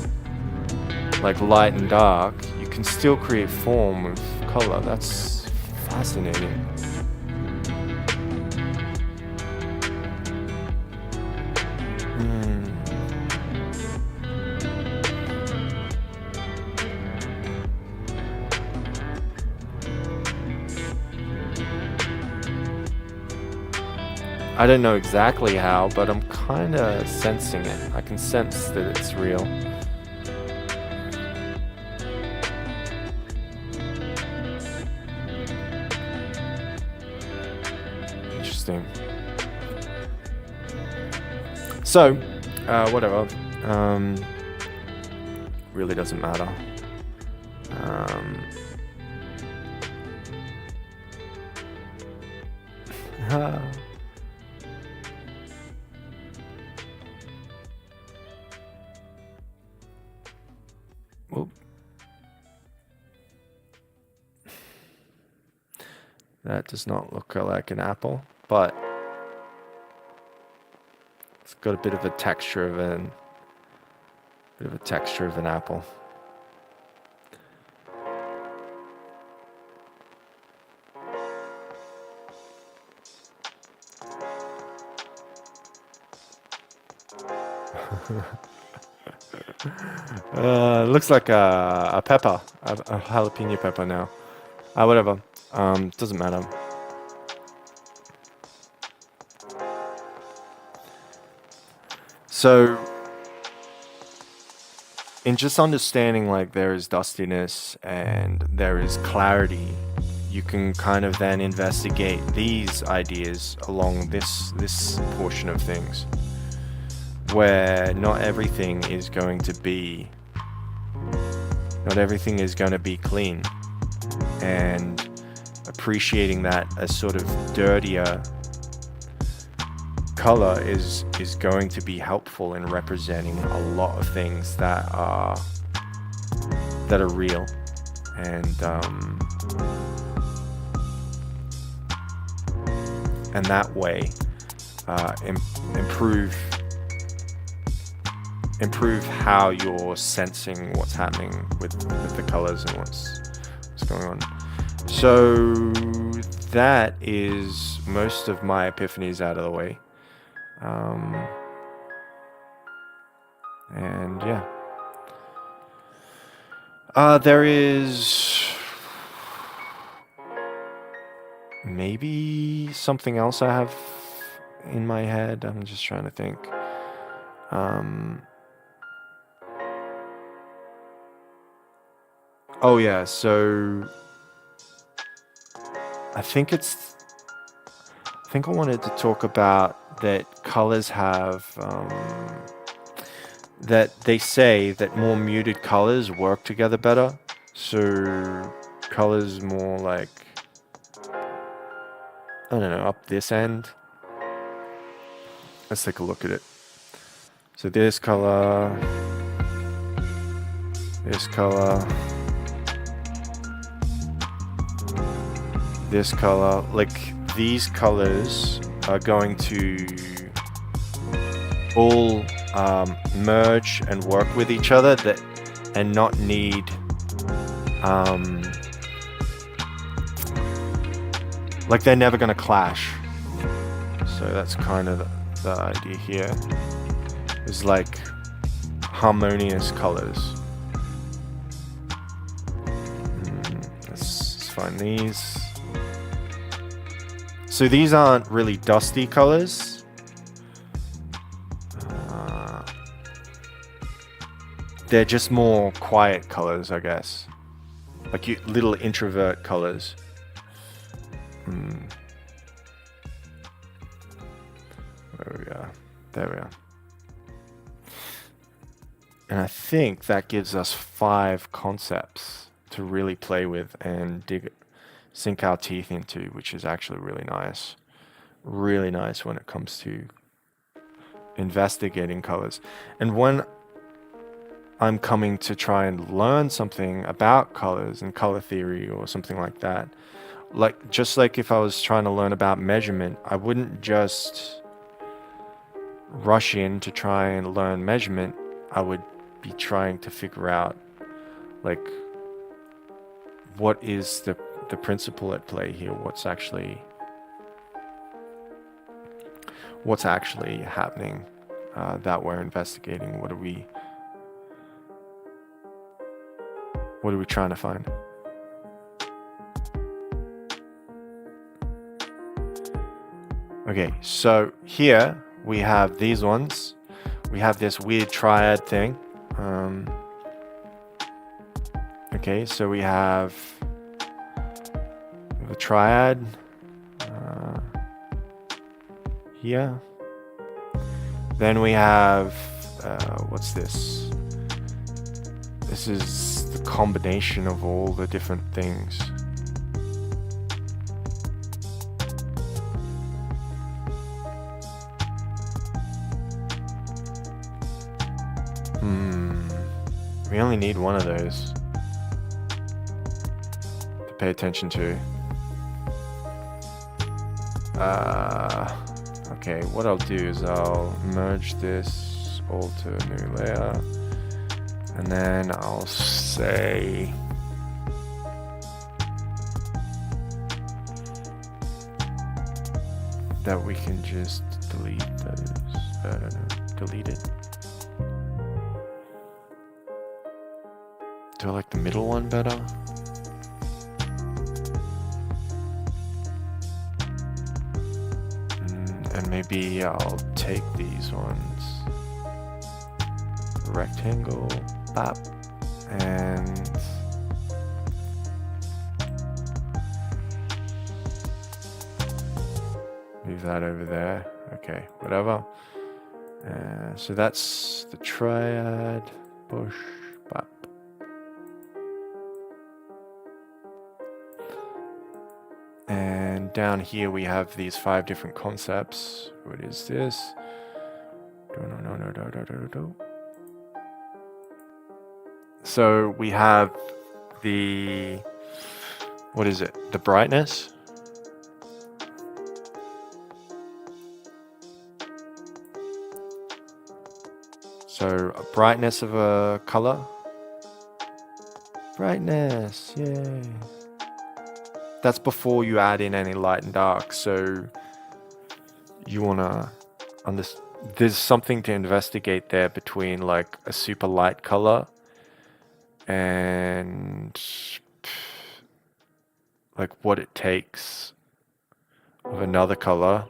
like light and dark, you can still create form with color. That's fascinating. I don't know exactly how, but I'm kind of sensing it. I can sense that it's real. Interesting. So, whatever. Really doesn't matter. Whoop. That does not look like an apple, but it's got a bit of a texture of an apple. Looks like a pepper, a jalapeno pepper now. Whatever. Doesn't matter. So, in just understanding like there is dustiness and there is clarity, you can kind of then investigate these ideas along this portion of things, where not everything is going to be clean, and appreciating that a sort of dirtier color is going to be helpful in representing a lot of things that are real, and that way improve how you're sensing what's happening with the colors and what's going on. So that is most of my epiphanies out of the way. And yeah. There is maybe something else I have in my head. I'm just trying to think. Oh yeah, so I think I wanted to talk about that colors have that they say that more muted colors work together better. So colors more like, I don't know, up this end. Let's take a look at it. So this color, this color, this color, like these colors are going to all merge and work with each other and not need like they're never going to clash. So that's kind of the idea here, is like harmonious colors. Let's find these. So these aren't really dusty colors. They're just more quiet colors, I guess. Like little introvert colors. Where we are. There we are. And I think that gives us 5 concepts to really play with and sink our teeth into, which is actually really nice. Really nice when it comes to investigating colors. And when I'm coming to try and learn something about colors and color theory or something like that, like just like if I was trying to learn about measurement, I wouldn't just rush in to try and learn measurement. I would be trying to figure out like what is the principle at play here, what's actually happening that we're investigating. What are we trying to find? Okay, so here we have these ones. We have this weird triad thing. Okay, so we have the triad here. Then we have what's this? This is the combination of all the different things. We only need one of those to pay attention to. Okay, what I'll do is I'll merge this all to a new layer, and then I'll say that we can just delete those. Delete it. Do I like the middle one better? And maybe I'll take these ones. Rectangle, bap, and move that over there. Okay, whatever. So that's the triad, bush, bap. And down here we have these 5 different concepts. What is this? No. So we have the, what is it? The brightness. So a brightness of a color. Brightness, yay. That's before you add in any light and dark. So you wanna understand, there's something to investigate there between like a super light color and like what it takes of another color,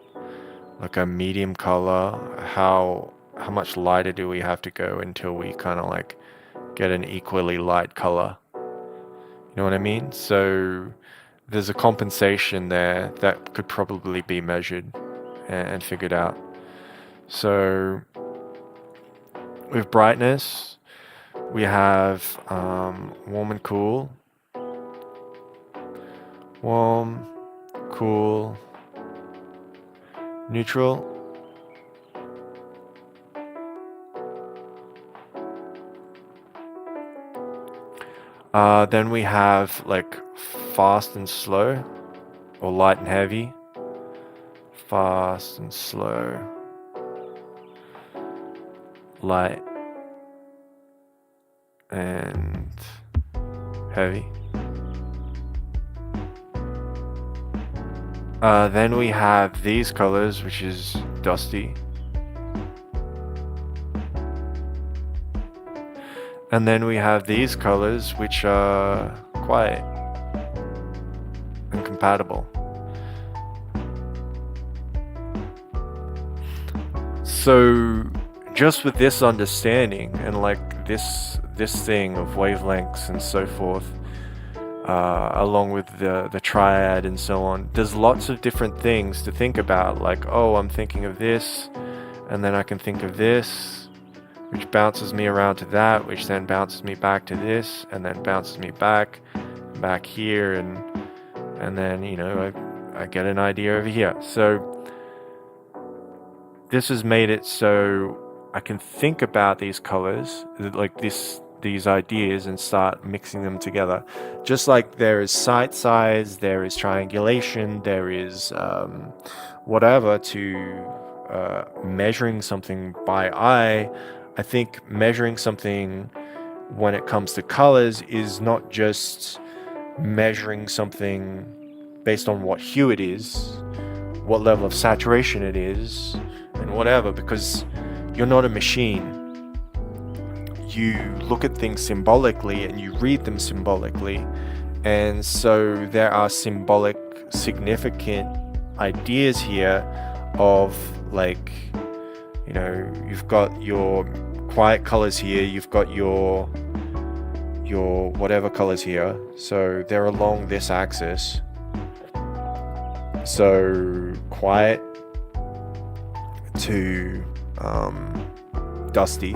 like a medium color. How much lighter do we have to go until we kind of like get an equally light color? You know what I mean? So there's a compensation there that could probably be measured and figured out. So with brightness, we have warm and cool. Warm, cool, neutral. Then we have like fast and slow, or light and heavy. Fast and slow. Light and heavy. Then we have these colors, which is dusty. And then we have these colors, which are quiet and compatible. So just with this understanding and like this thing of wavelengths and so forth, along with the triad and so on, there's lots of different things to think about. Like, oh, I'm thinking of this, and then I can think of this, which bounces me around to that, which then bounces me back to this, and then bounces me back here, and then, you know, I get an idea over here. So this has made it so I can think about these colors, like these ideas, and start mixing them together. Just like there is sight size, there is triangulation, there is whatever to measuring something by eye. I think measuring something when it comes to colors is not just measuring something based on what hue it is, what level of saturation it is, and whatever, because you're not a machine. You look at things symbolically and you read them symbolically, and so there are symbolic, significant ideas here of like, you know, you've got your quiet colors here, you've got your whatever colors here, so they're along this axis. So quiet to dusty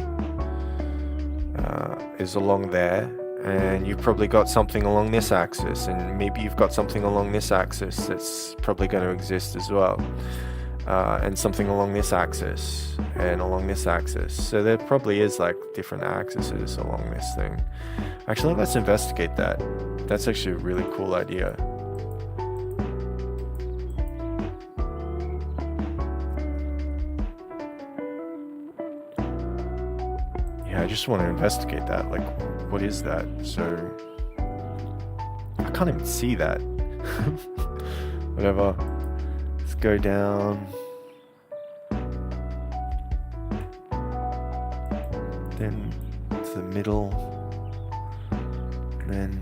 is along there, and you've probably got something along this axis, and maybe you've got something along this axis that's probably going to exist as well, and something along this axis and along this axis. So there probably is like different axes along this thing. Actually, let's investigate that. That's actually a really cool idea. Yeah, I just want to investigate that. Like, what is that? So, I can't even see that. Whatever. Let's go down. Then to the middle. And then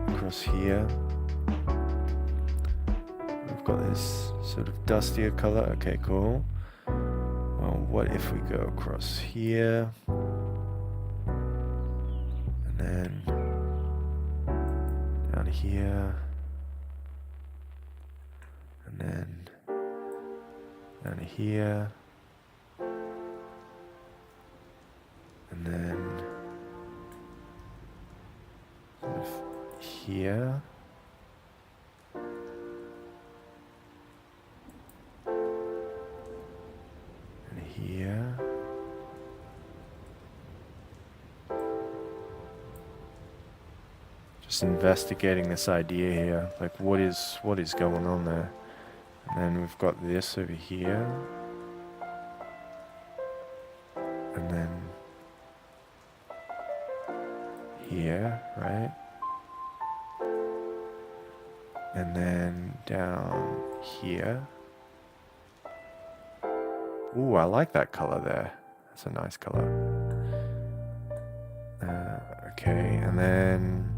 across here. We've got this sort of dustier color. Okay, cool. Well, what if we go across here? And then down here, and then down here, and then sort of here, and here. Just investigating this idea here, like what is going on there. And then we've got this over here, and then here, right? And then down here. Ooh, I like that color there. That's a nice color. Okay, and then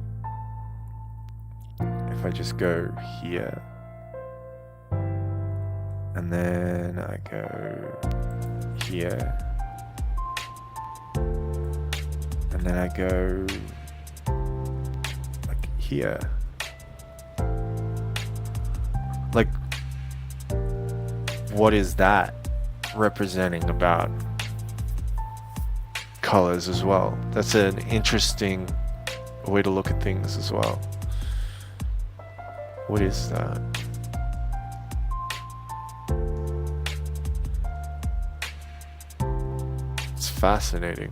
if I just go here, and then I go here, and then I go like here. Like, what is that representing about colors as well? That's an interesting way to look at things as well. What is that? It's fascinating.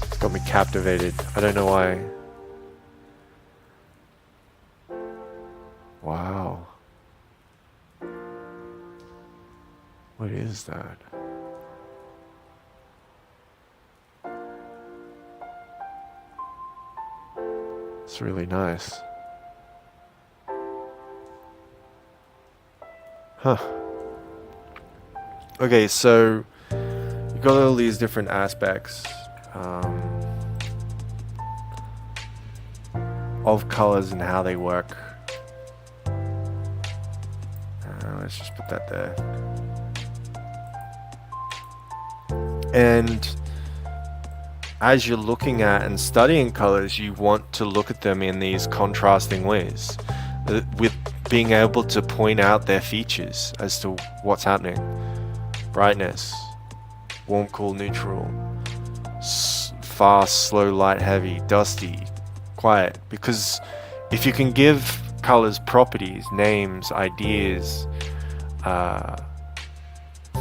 It's got me captivated. I don't know why. Wow. What is that? It's really nice. Huh. Okay, so you've got all these different aspects of colors and how they work. Let's just put that there. And as you're looking at and studying colors, you want to look at them in these contrasting ways, with being able to point out their features as to what's happening. Brightness, warm, cool, neutral, fast, slow, light, heavy, dusty, quiet. Because if you can give colors properties, names, ideas,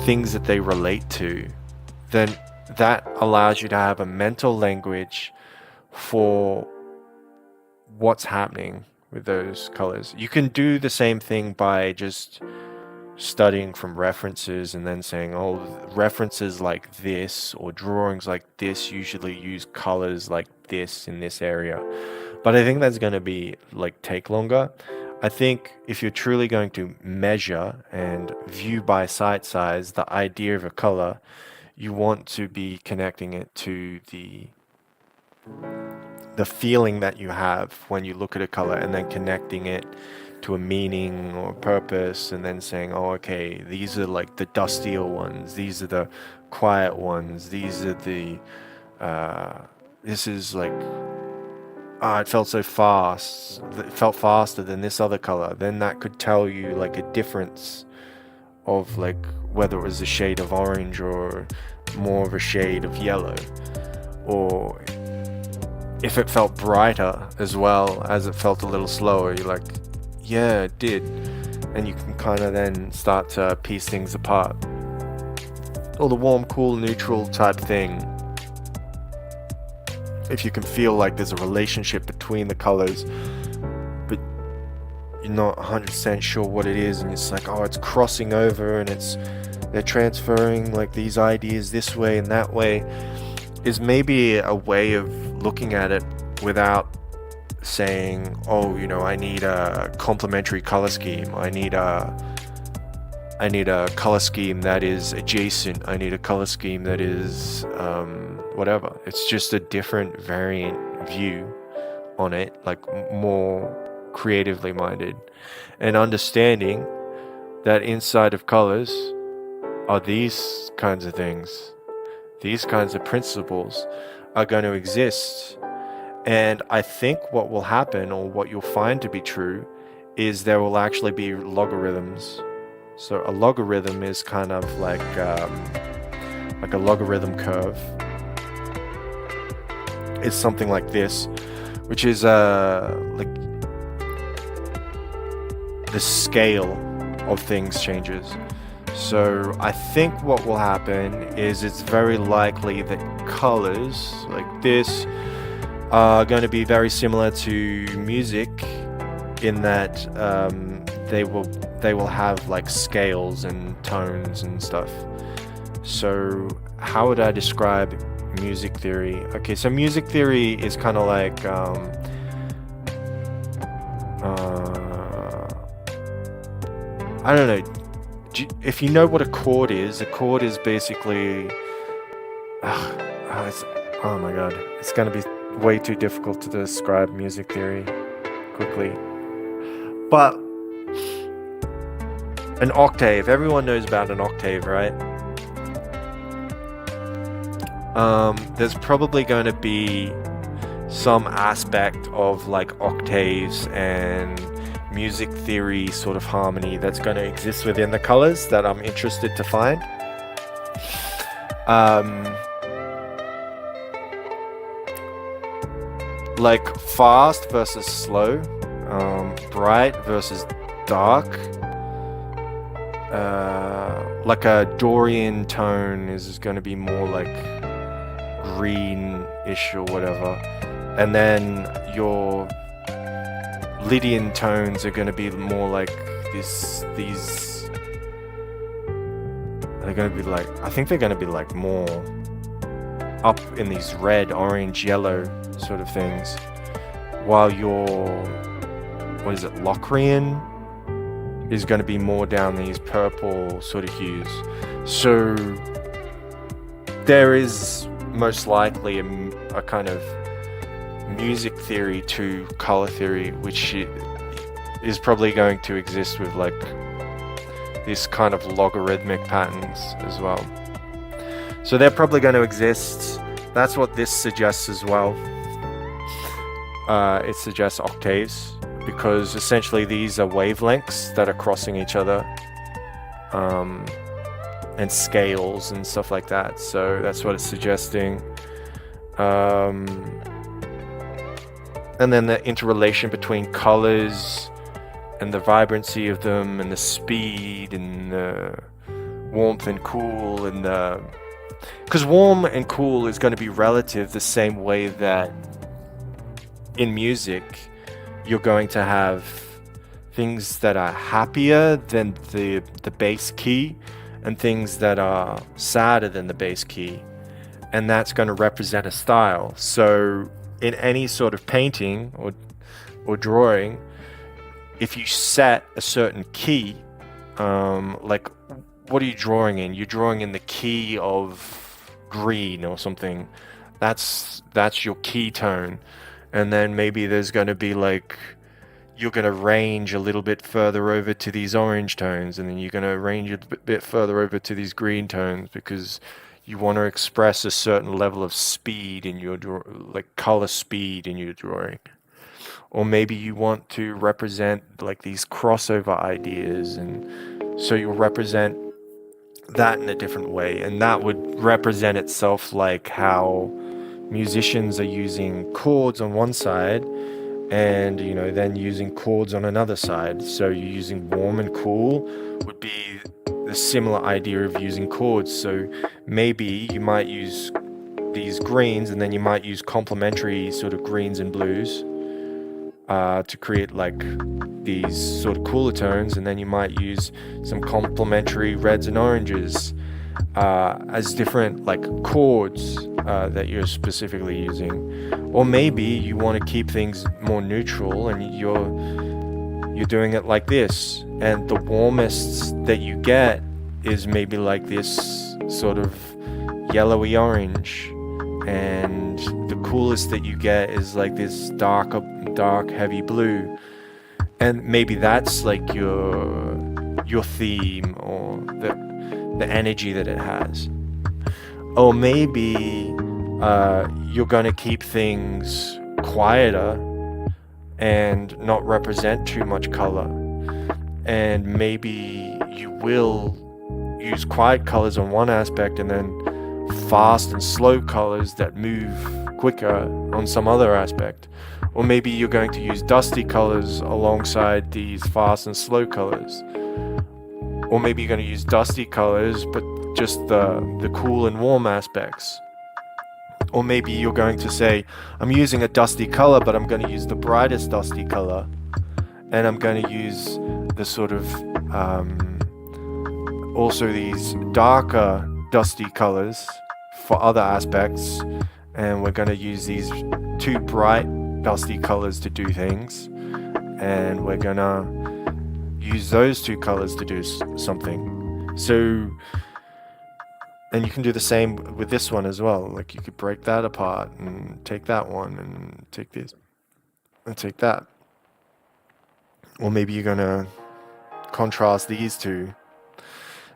things that they relate to, then that allows you to have a mental language for what's happening with those colors. You can do the same thing by just studying from references and then saying, oh, references like this or drawings like this usually use colors like this in this area. But I think that's going to be like take longer. I think if you're truly going to measure and view by sight size the idea of a color, you want to be connecting it to the feeling that you have when you look at a color, and then connecting it to a meaning or a purpose, and then saying, oh, okay, these are like the dustier ones, these are the quiet ones, these are the this is like, it felt so fast, it felt faster than this other color. Then that could tell you like a difference of like whether it was a shade of orange or more of a shade of yellow, or if it felt brighter as well as it felt a little slower. You're like, yeah, it did. And you can kind of then start to piece things apart. Or the warm, cool, neutral type thing. If you can feel like there's a relationship between the colors, but you're not 100% sure what it is, and it's like, oh, it's crossing over and they're transferring like these ideas this way and that way, is maybe a way of looking at it without saying, oh, you know, I need a complementary color scheme, I need a color scheme that is adjacent, I need a color scheme that is whatever. It's just a different variant view on it, like more creatively minded, and understanding that inside of colors are these kinds of things, these kinds of principles are going to exist. And I think what will happen, or what you'll find to be true, is there will actually be logarithms. So a logarithm is kind of like a logarithm curve. It's something like this, which is like the scale of things changes. So I think what will happen is it's very likely that colors like this are going to be very similar to music, in that they will have like scales and tones and stuff. So how would I describe music theory? Okay, so music theory is kind of like I don't know. If you know what a chord is basically oh my god, it's going to be way too difficult to describe music theory quickly. But an octave, everyone knows about an octave, right? There's probably going to be some aspect of like octaves and music theory sort of harmony that's going to exist within the colors that I'm interested to find. Like fast versus slow, bright versus dark. Like a Dorian tone is going to be more like greenish or whatever, and then your Lydian tones are going to be more like these. They're going to be like, I think they're going to be like more up in these red, orange, yellow sort of things, while your, what is it, Locrian is going to be more down these purple sort of hues. So there is most likely a kind of music theory to color theory, which is probably going to exist with like this kind of logarithmic patterns as well. So they're probably going to exist. That's what this suggests as well. It suggests octaves, because essentially these are wavelengths that are crossing each other, and scales and stuff like that. So that's what it's suggesting. And then the interrelation between colors and the vibrancy of them, and the speed and the warmth and cool, and the, because warm and cool is going to be relative the same way that in music you're going to have things that are happier than the bass key, and things that are sadder than the bass key, and that's going to represent a style. So in any sort of painting or drawing, if you set a certain key, like what are you drawing in? You're drawing in the key of green or something. That's your key tone. And then maybe there's going to be like you're going to range a little bit further over to these orange tones, and then you're going to range a bit further over to these green tones because you want to express a certain level of speed in your like color speed in your drawing. Or maybe you want to represent like these crossover ideas, and so you'll represent that in a different way, and that would represent itself like how musicians are using chords on one side and then using chords on another side. So you're using warm and cool would be the similar idea of using chords. So maybe you might use these greens, and then you might use complementary sort of greens and blues to create like these sort of cooler tones, and then you might use some complementary reds and oranges as different like chords that you're specifically using. Or maybe you want to keep things more neutral, and you're doing it like this, and the warmest that you get is maybe like this sort of yellowy orange, and the coolest that you get is like this dark heavy blue, and maybe that's like your theme or the energy that it has. Or maybe you're going to keep things quieter and not represent too much color, and maybe you will use quiet colors on one aspect and then fast and slow colors that move quicker on some other aspect. Or maybe you're going to use dusty colors alongside these fast and slow colors. Or maybe you're going to use dusty colors but just the cool and warm aspects. Or maybe you're going to say, I'm using a dusty color, but I'm going to use the brightest dusty color, and I'm going to use the sort of also these darker dusty colors for other aspects, and we're going to use these two bright dusty colors to do things, and we're going to use those two colors to do something. So, and you can do the same with this one as well. Like you could break that apart and take that one and take this and take that. Or maybe you're going to contrast these two.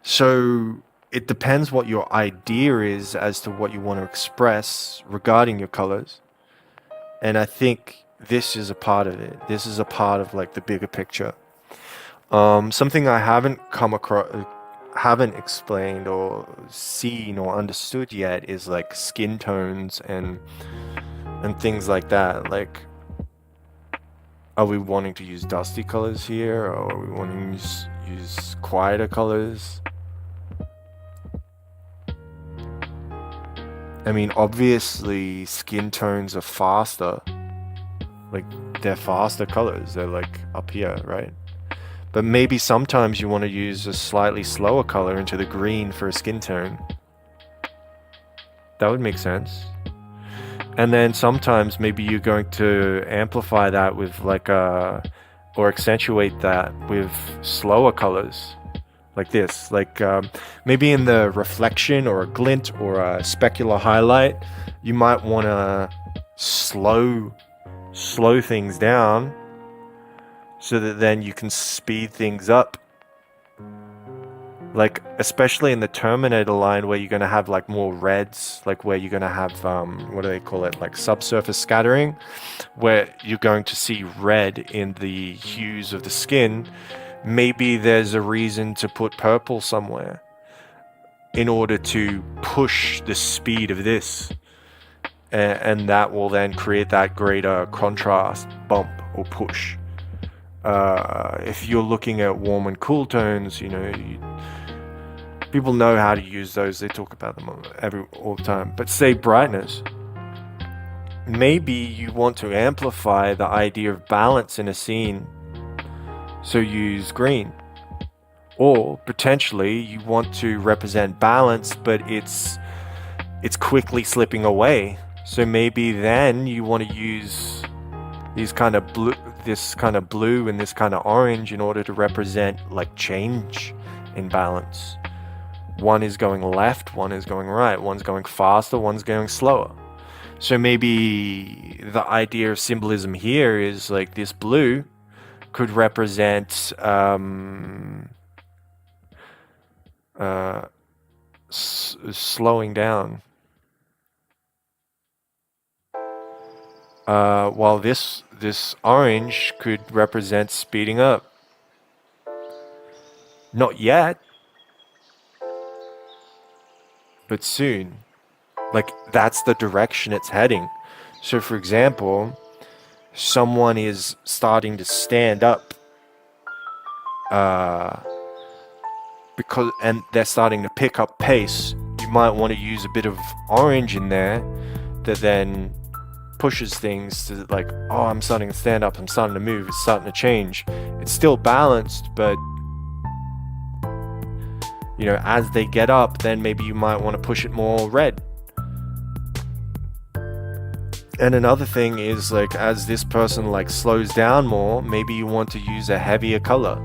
So it depends what your idea is as to what you want to express regarding your colors. And I think this is a part of it. This is a part of like the bigger picture. Something I haven't explained or seen or understood yet is like skin tones and things like that. Like, are we wanting to use dusty colors here, or are we wanting to use quieter colors? I mean, obviously skin tones are faster. Like, they're faster colors. They're like up here, right? But maybe sometimes you want to use a slightly slower color into the green for a skin tone. That would make sense. And then sometimes maybe you're going to amplify that with like or accentuate that with slower colors. Like this, like maybe in the reflection or a glint or a specular highlight, you might want to slow things down so that then you can speed things up. Like especially in the Terminator line where you're going to have like more reds, like where you're going to have what do they call it, like subsurface scattering, where you're going to see red in the hues of the skin. Maybe there's a reason to put purple somewhere in order to push the speed of this, and that will then create that greater contrast bump or push. If you're looking at warm and cool tones, people know how to use those. They talk about them all the time. But say brightness, maybe you want to amplify the idea of balance in a scene. So use green. Or potentially you want to represent balance, but it's quickly slipping away. So maybe then you want to use this kind of blue and this kind of orange in order to represent like change in balance. One is going left, one is going right, one's going faster, one's going slower. So maybe the idea of symbolism here is like this blue could represent slowing down, while this orange could represent speeding up. Not yet, but soon. Like, that's the direction it's heading. So for example, someone is starting to stand up and they're starting to pick up pace. You might want to use a bit of orange in there that then pushes things to, like, oh, I'm starting to stand up, I'm starting to move, it's starting to change. It's still balanced, but you know, as they get up, then maybe you might want to push it more red. And another thing is, like, as this person like slows down more, maybe you want to use a heavier color,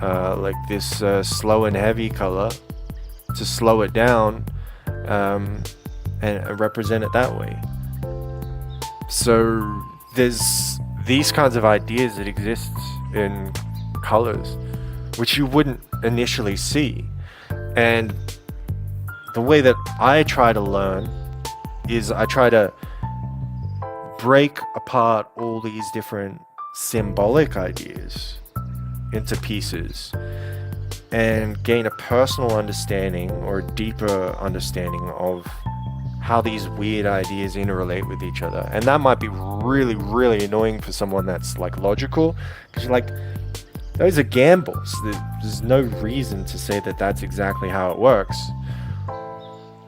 like this slow and heavy color, to slow it down and represent it that way. So there's these kinds of ideas that exist in colors which you wouldn't initially see. And the way that I try to learn is I try to break apart all these different symbolic ideas into pieces and gain a personal understanding or a deeper understanding of how these weird ideas interrelate with each other. And that might be really, really annoying for someone that's like logical, because you're like, those are gambles. There's no reason to say that that's exactly how it works.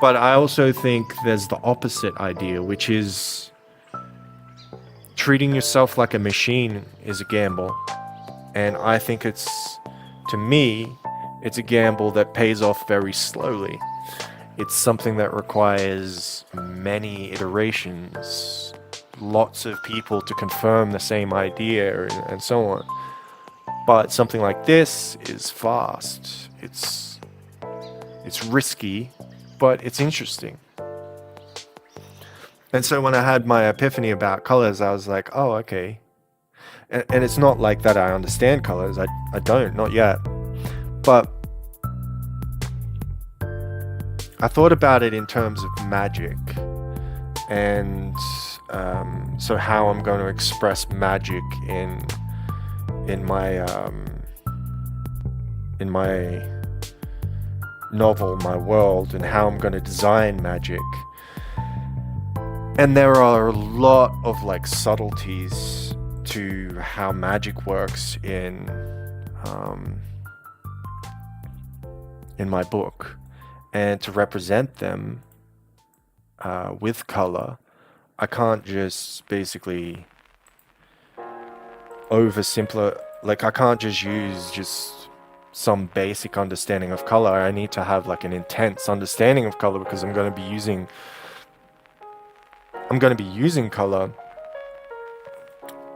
But I also think there's the opposite idea, which is treating yourself like a machine is a gamble. And I think to me, it's a gamble that pays off very slowly. It's something that requires many iterations, lots of people to confirm the same idea, and so on. But something like this is fast. It's risky, but it's interesting. And so when I had my epiphany about colors, I was like, oh, okay. And it's not like that I understand colors. I don't, not yet. But I thought about it in terms of magic, and so how I'm going to express magic in my novel, my world, and how I'm going to design magic. And there are a lot of like subtleties to how magic works in my book. And to represent them with color, I can't just basically I can't just use just some basic understanding of color. I need to have like an intense understanding of color, because I'm going to be using color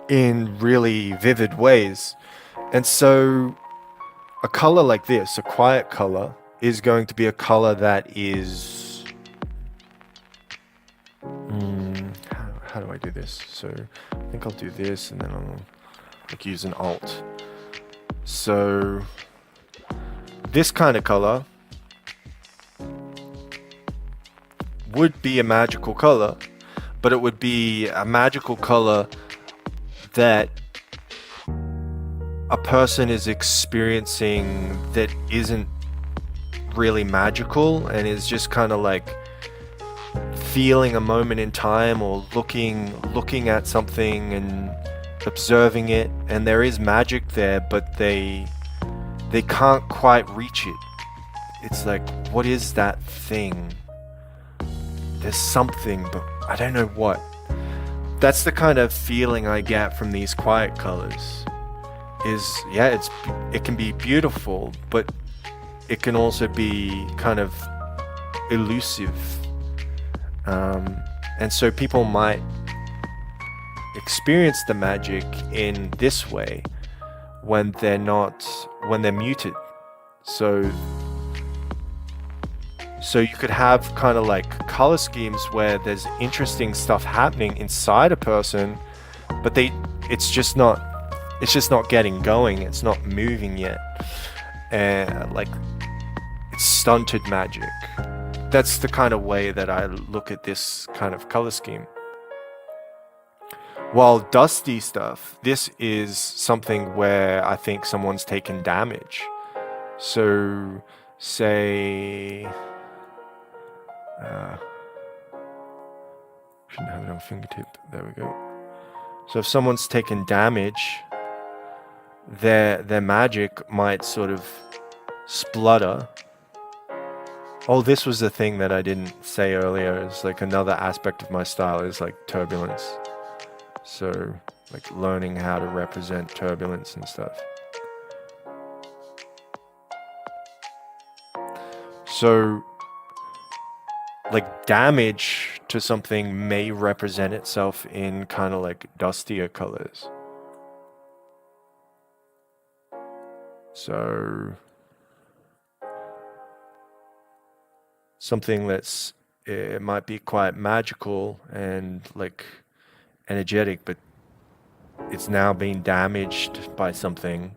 in really vivid ways. And so a color like this, a quiet color, is going to be a color that is how do I do this? So I think I'll do this, and then I'll like use an alt. So this kind of color would be a magical color, but it would be a magical color that a person is experiencing that isn't really magical, and is just kind of like feeling a moment in time, or looking at something and observing it, and there is magic there, but they can't quite reach it. It's like, what is that thing? There's something, but I don't know what. That's the kind of feeling I get from these quiet colors. It can be beautiful, but it can also be kind of elusive. And so people might experience the magic in this way when they're muted. So you could have kind of like color schemes where there's interesting stuff happening inside a person, but it's just not it's just not getting going. It's not moving yet. Like it's stunted magic. That's the kind of way that I look at this kind of color scheme. While dusty stuff, this is something where I think someone's taken damage. So, say, shouldn't have it on fingertip. There we go. So if someone's taken damage, their magic might sort of splutter. Oh, this was the thing that I didn't say earlier. It's like another aspect of my style is like turbulence. So, like learning how to represent turbulence and stuff. So, like damage to something may represent itself in kind of like dustier colors. So, something that's, it might be quite magical and like energetic, but it's now being damaged by something.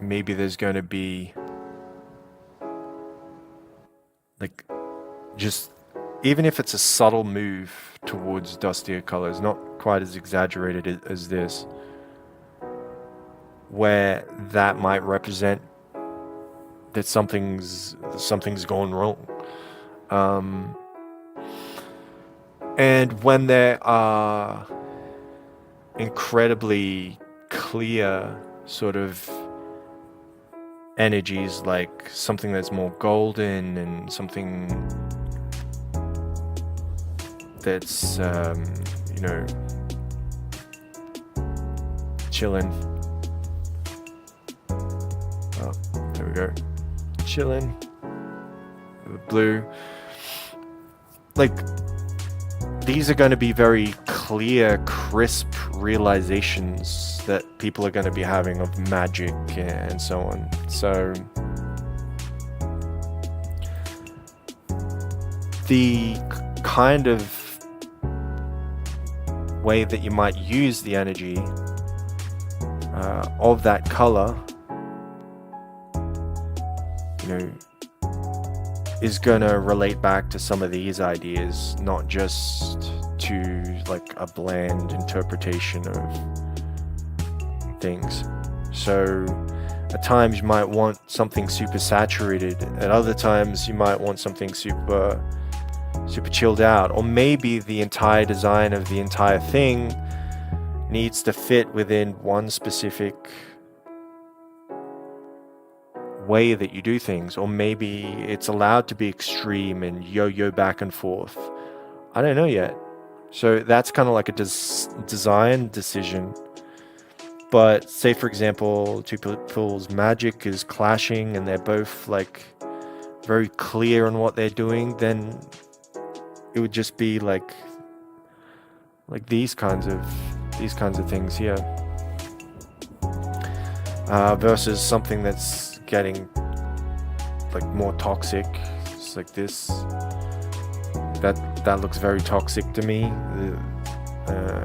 Maybe there's going to be like just, even if it's a subtle move towards dustier colors, not quite as exaggerated as this, where that might represent that something's gone wrong. And when there are incredibly clear sort of energies, like something that's more golden and something that's, you know, chilling. Oh, there we go. Chilling. Blue. Like, these are going to be very clear, crisp realizations that people are going to be having of magic and so on. So the kind of way that you might use the energy of that color, you know, is going to relate back to some of these ideas, not just to like a bland interpretation of things. So at times you might want something super saturated, at other times you might want something super chilled out, or maybe the entire design of the entire thing needs to fit within one specific way that you do things, or maybe it's allowed to be extreme and yo-yo back and forth. I don't know yet. So that's kind of like a design decision. But say for example, two people's magic is clashing and they're both like very clear on what they're doing, then it would just be like these kinds of things here, versus something that's getting like more toxic. It's like this. That looks very toxic to me.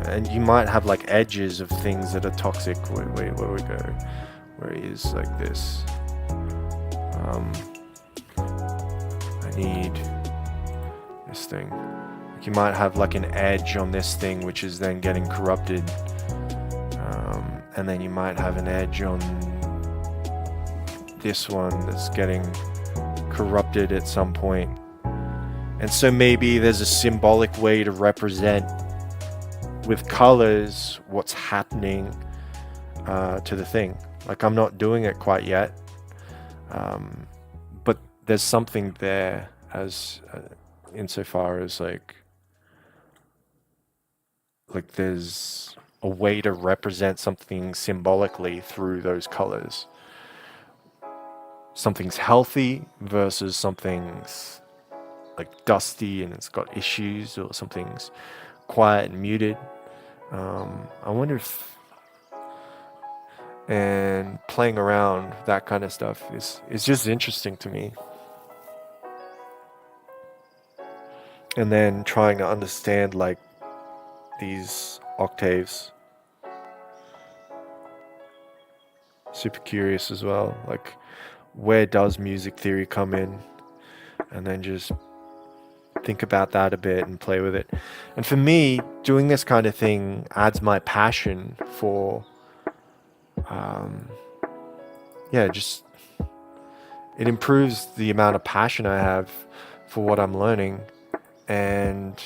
And you might have like edges of things that are toxic. Wait, where do we go? Where it is like this. I need this thing. Like you might have like an edge on this thing, which is then getting corrupted. And then you might have an edge on this one that's getting corrupted at some point. And so maybe there's a symbolic way to represent with colors what's happening to the thing. Like I'm not doing it quite yet, but there's something there as insofar as like there's a way to represent something symbolically through those colors. Something's healthy versus something's like dusty and it's got issues, or something's quiet and muted. I wonder if, and playing around that kind of stuff is just interesting to me. And then trying to understand like these octaves super curious as well. Like, where does music theory come in? And then just think about that a bit and play with it. And for me, doing this kind of thing adds my passion for, just it improves the amount of passion I have for what I'm learning. And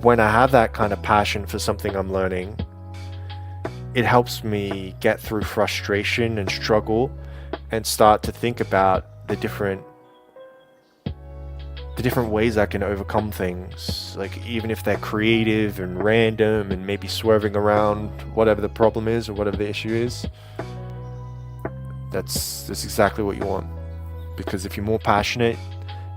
when I have that kind of passion for something I'm learning, it helps me get through frustration and struggle and start to think about the different ways I can overcome things, like even if they're creative and random and maybe swerving around whatever the problem is or whatever the issue is. That's exactly what you want, because if you're more passionate,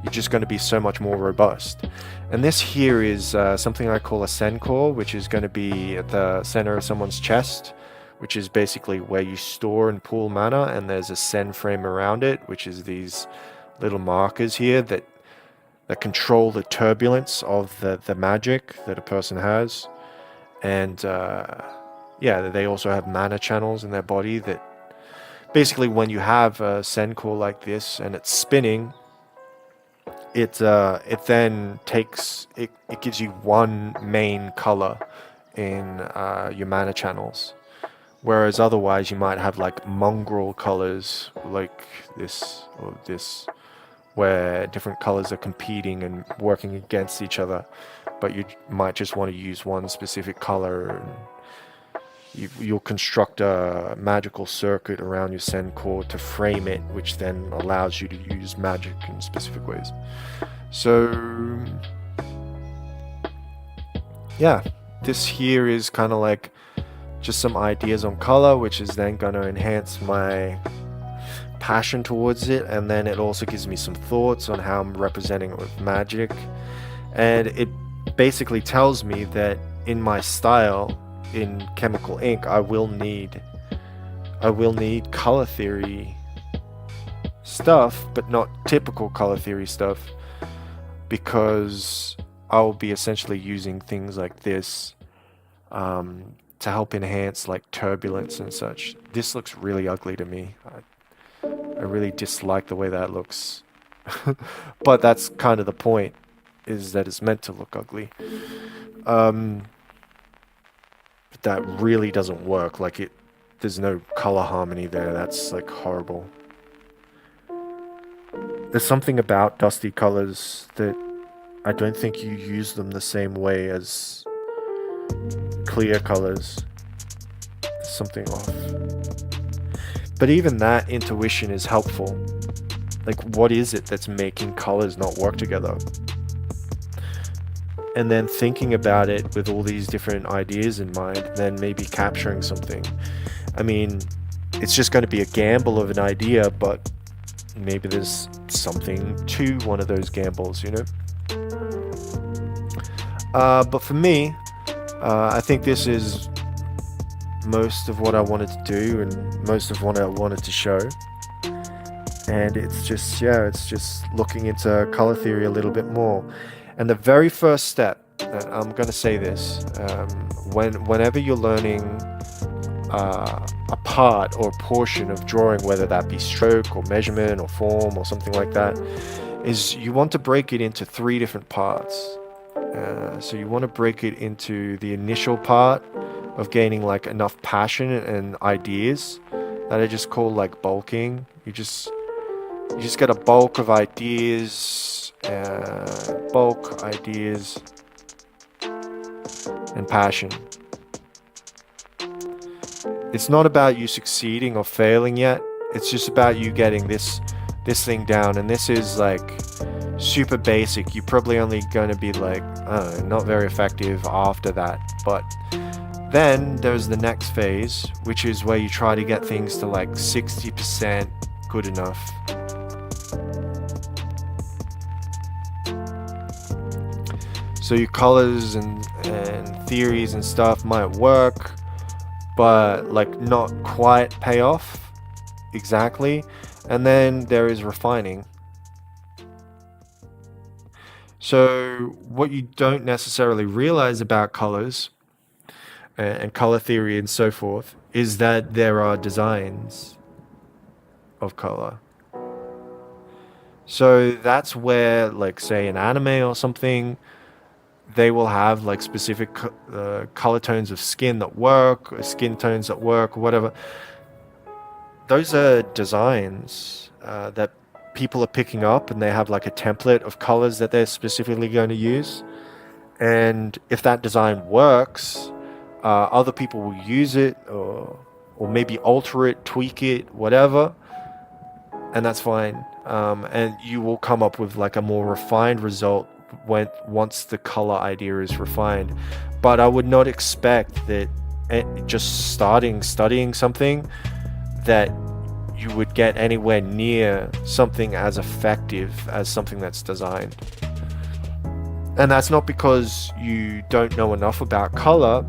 you're just going to be so much more robust. And this here is something I call a Sen core, which is going to be at the center of someone's chest, which is basically where you store and pool mana, and there's a Sen frame around it, which is these little markers here that control the turbulence of the magic that a person has. And they also have mana channels in their body that basically, when you have a Sen core like this and it's spinning, it then takes it gives you one main color in your mana channels, whereas otherwise you might have like mongrel colors like this or this, where different colors are competing and working against each other, but you might just want to use one specific color, and you'll construct a magical circuit around your Sen core to frame it, which then allows you to use magic in specific ways. So yeah, this here is kind of like just some ideas on color, which is then going to enhance my passion towards it, and then it also gives me some thoughts on how I'm representing it with magic. And it basically tells me that in my style in chemical ink, I will need color theory stuff, but not typical color theory stuff, because I'll be essentially using things like this to help enhance like turbulence and such. This looks really ugly to me. I really dislike the way that looks. But that's kind of the point, is that it's meant to look ugly. But that really doesn't work. Like, there's no color harmony there. That's like horrible. There's something about dusty colors that I don't think you use them the same way as clear colors. There's something off. But even that intuition is helpful. Like, what is it that's making colors not work together? And then thinking about it with all these different ideas in mind, then maybe capturing something. I mean, it's just going to be a gamble of an idea, but maybe there's something to one of those gambles, you know? But for me, I think this is most of what I wanted to do and most of what I wanted to show. And it's just looking into color theory a little bit more. And the very first step, I'm going to say this, whenever you're learning a part or a portion of drawing, whether that be stroke or measurement or form or something like that, is you want to break it into 3 different parts. So you want to break it into the initial part of gaining like enough passion and ideas that I just call like bulking. You just get a bulk of ideas, and passion. It's not about you succeeding or failing yet. It's just about you getting this thing down, and this is like super basic. You're probably only going to be like not very effective after that, but then there's the next phase, which is where you try to get things to like 60% good enough. So your colors and theories and stuff might work, but like not quite pay off exactly. And then there is refining. So what you don't necessarily realize about colors and color theory and so forth is that there are designs of color. So that's where, like, say, an anime or something, they will have like specific color tones of skin that work, or skin tones that work, or whatever. Those are designs that people are picking up, and they have like a template of colors that they're specifically going to use. And if that design works, other people will use it, or maybe alter it, tweak it, whatever, and that's fine. And you will come up with like a more refined result once the color idea is refined. But I would not expect that just studying something that you would get anywhere near something as effective as something that's designed. And that's not because you don't know enough about color.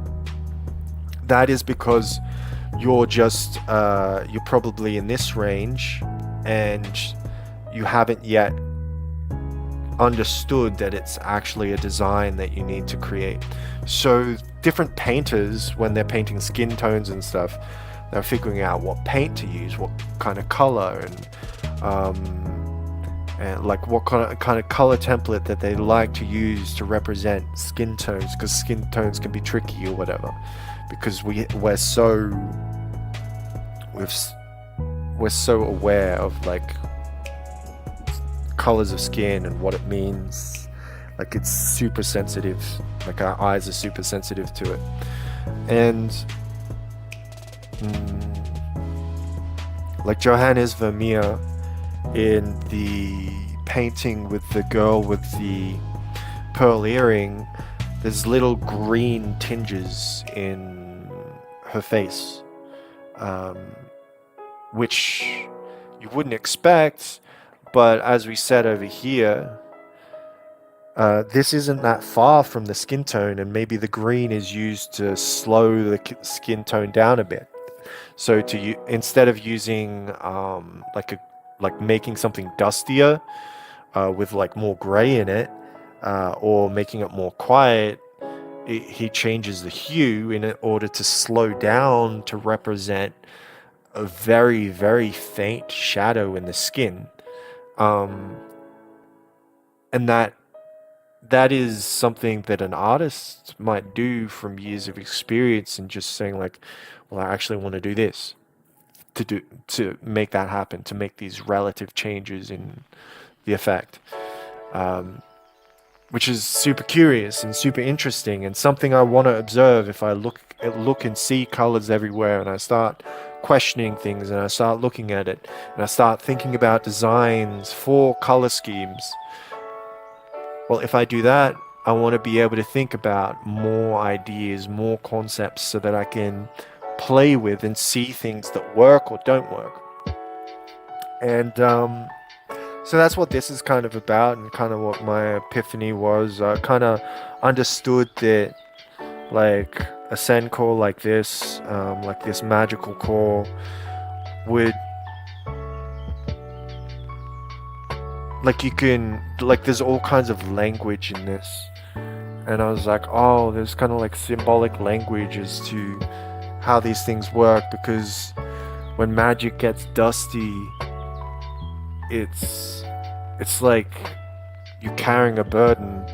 That is because you're probably in this range and you haven't yet understood that it's actually a design that you need to create. So different painters, when they're painting skin tones and stuff, they're figuring out what paint to use, what kind of color, and like what kind of color template that they like to use to represent skin tones, because skin tones can be tricky or whatever, because we're so aware of like colors of skin and what it means. Like, it's super sensitive, like our eyes are super sensitive to it. And like Johannes Vermeer in the painting with the girl with the pearl earring, there's little green tinges in her face, which you wouldn't expect. But as we said over here, this isn't that far from the skin tone, and maybe the green is used to slow the skin tone down a bit. So instead of using like making something dustier with like more gray in it, or making it more quiet, he changes the hue in order to slow down to represent a very, very faint shadow in the skin. And that is something that an artist might do from years of experience, and just saying like, well, I actually want to do this to make that happen, to make these relative changes in the effect, which is super curious and super interesting, and something I want to observe. If I look and see colors everywhere, and I start questioning things, and I start looking at it, and I start thinking about designs for color schemes, well, if I do that, I want to be able to think about more ideas, more concepts, so that I can play with and see things that work or don't work. And so that's what this is kind of about, and kind of what my epiphany was. I kind of understood that, like, a Sen core like this magical core would, like, you can, like, there's all kinds of language in this, and I was like, oh, there's kind of like symbolic language as to how these things work, because when magic gets dusty, it's like you're carrying a burden.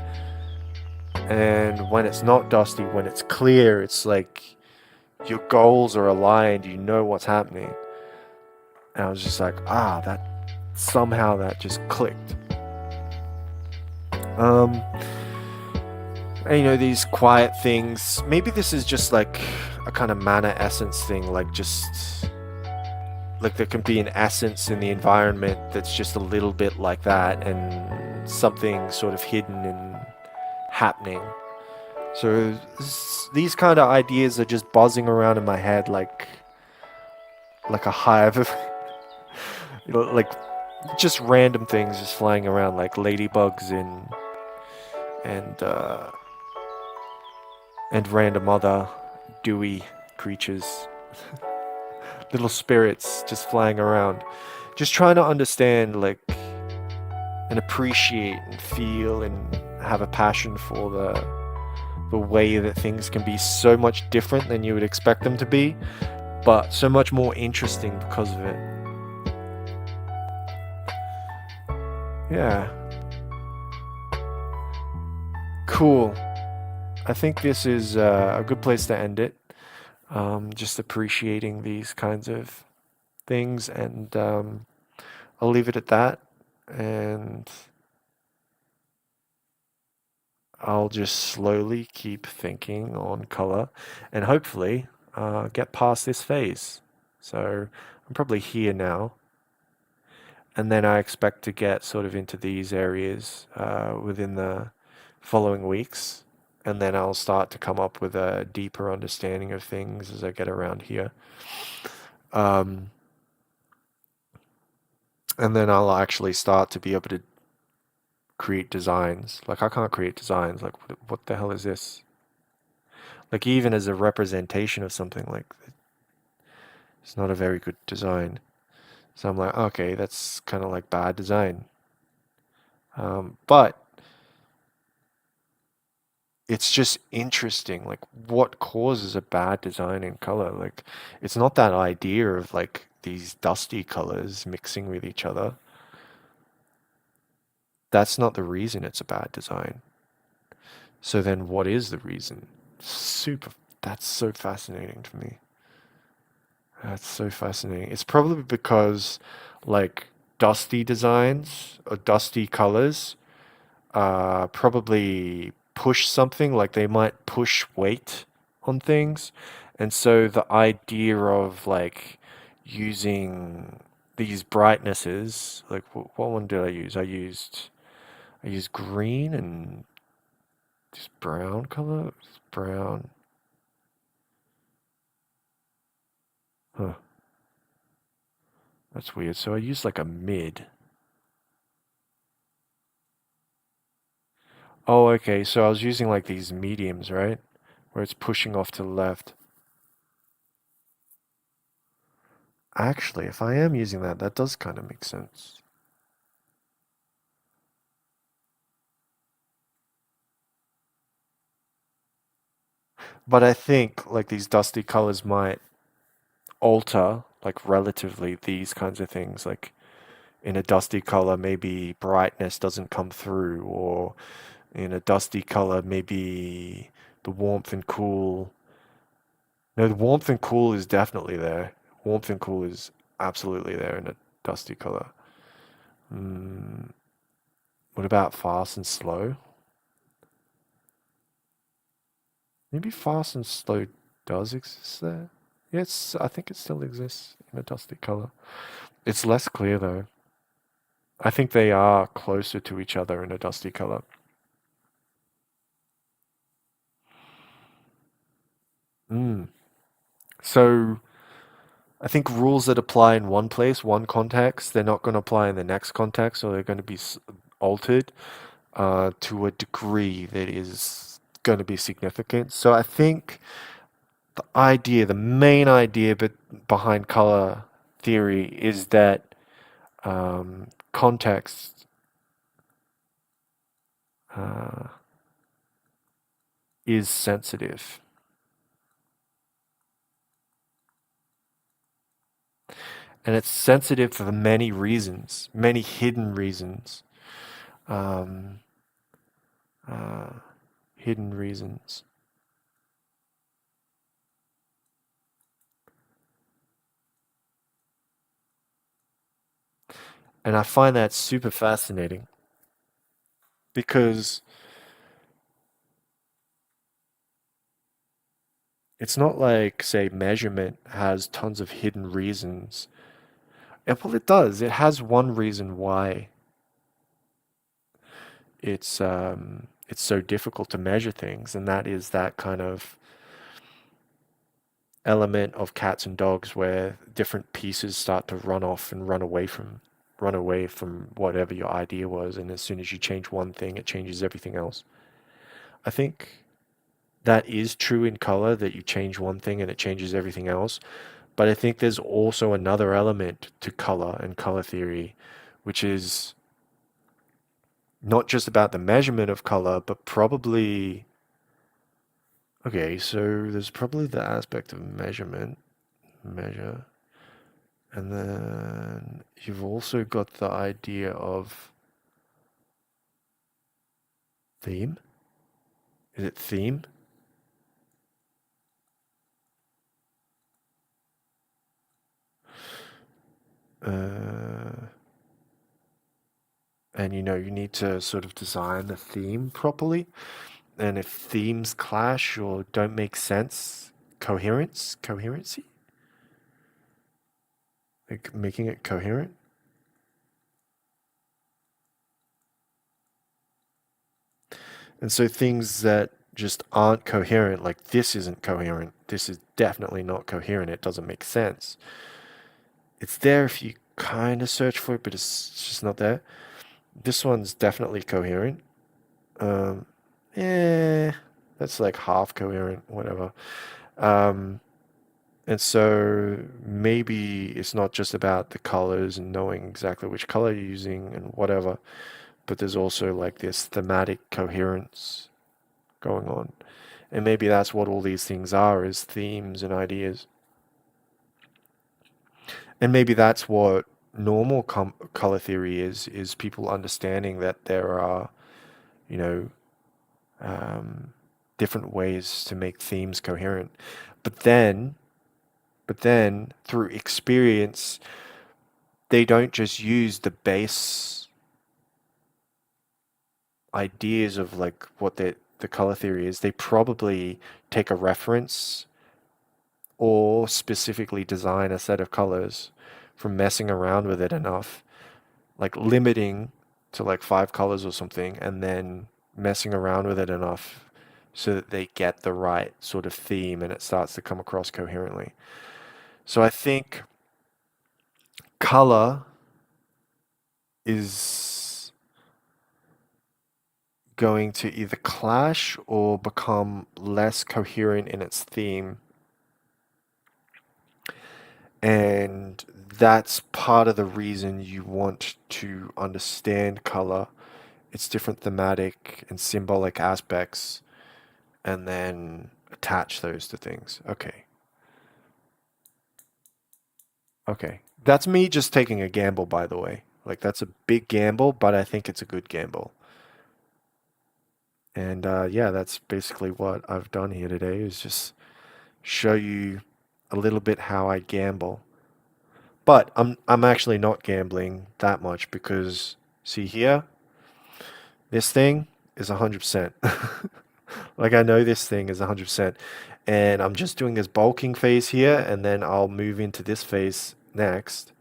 And when it's not dusty, when it's clear, it's like your goals are aligned, you know what's happening. And I was just like, that somehow that just clicked. And, you know, these quiet things, maybe this is just like a kind of mana essence thing, like just like there can be an essence in the environment that's just a little bit like that, and something sort of hidden and happening. So these kind of ideas are just buzzing around in my head like a hive of you know, like just random things just flying around, like ladybugs and random other dewy creatures. Little spirits just flying around, just trying to understand, like, and appreciate and feel and have a passion for the the way that things can be so much different than you would expect them to be, but so much more interesting because of it. Yeah. Cool. I think this is a good place to end it. Just appreciating these kinds of things, and I'll leave it at that. And I'll just slowly keep thinking on color and hopefully get past this phase. So I'm probably here now. And then I expect to get sort of into these areas within the following weeks. And then I'll start to come up with a deeper understanding of things as I get around here. And then I'll actually start to be able to create designs. Like, I can't create designs. Like, what the hell is this? Like, even as a representation of something, like, it's not a very good design. So I'm like, okay, that's kind of like bad design. But it's just interesting, like, what causes a bad design in color? Like, it's not that idea of like these dusty colors mixing with each other. That's not the reason it's a bad design. So then what is the reason? That's so fascinating to me. That's so fascinating. It's probably because like dusty designs or dusty colors probably push something, like they might push weight on things. And so the idea of like using these brightnesses, like what one did I use? I used green and just brown color. Brown. Huh. That's weird. So I used like a mid. Oh, okay. So I was using like these mediums, right? Where it's pushing off to the left. Actually, if I am using that, that does kind of make sense. But I think like these dusty colors might alter like relatively these kinds of things. Like in a dusty color, maybe brightness doesn't come through, or in a dusty color, maybe the warmth and cool. No, the warmth and cool is definitely there. Warmth and cool is absolutely there in a dusty color. Mm, what about fast and slow? Maybe fast and slow does exist there. Yes, I think it still exists in a dusty color. It's less clear though. I think they are closer to each other in a dusty color. Mm. So I think rules that apply in one place, one context, they're not going to apply in the next context, or they're going to be altered to a degree that is going to be significant. So I think the main idea behind color theory is that context uh, is sensitive. And it's sensitive for many reasons, many hidden reasons. Um, hidden reasons. And I find that super fascinating because it's not like, say, measurement has tons of hidden reasons. Well, it does. It has one reason why it's so difficult to measure things, and that is that kind of element of cats and dogs where different pieces start to run off and run away from whatever your idea was, and as soon as you change one thing, it changes everything else. I think that is true in color, that you change one thing and it changes everything else. But I think there's also another element to color and color theory, which is not just about the measurement of color, but probably Okay, so there's probably the aspect of measurement, measure, and then you've also got the idea of theme. Is it theme? And you need to sort of design the theme properly. And if themes clash or don't make sense, coherency, like making it coherent. And so things that just aren't coherent, like this isn't coherent, this is definitely not coherent, it doesn't make sense. It's there if you kind of search for it, but it's just not there. This one's definitely coherent. Um, that's like half coherent, whatever. Um, and so maybe it's not just about the colors and knowing exactly which color you're using and whatever, but there's also like this thematic coherence going on. And maybe that's what all these things are, is themes and ideas. And maybe that's what normal color theory is people understanding that there are, you know, um, different ways to make themes coherent. But then, through experience, they don't just use the base ideas of like what the color theory is. They probably take a reference or specifically design a set of colors from messing around with it enough, like limiting to like 5 colors or something, and then messing around with it enough so that they get the right sort of theme and it starts to come across coherently. So I think color is going to either clash or become less coherent in its theme. And that's part of the reason you want to understand color, its different thematic and symbolic aspects, and then attach those to things. Okay. Okay. That's me just taking a gamble, by the way. Like, that's a big gamble, but I think it's a good gamble. And yeah, that's basically what I've done here today, is just show you a little bit how I gamble. But I'm actually not gambling that much because see here, this thing is 100%. Like I know this thing is 100%, and I'm just doing this bulking phase here, and then I'll move into this phase next.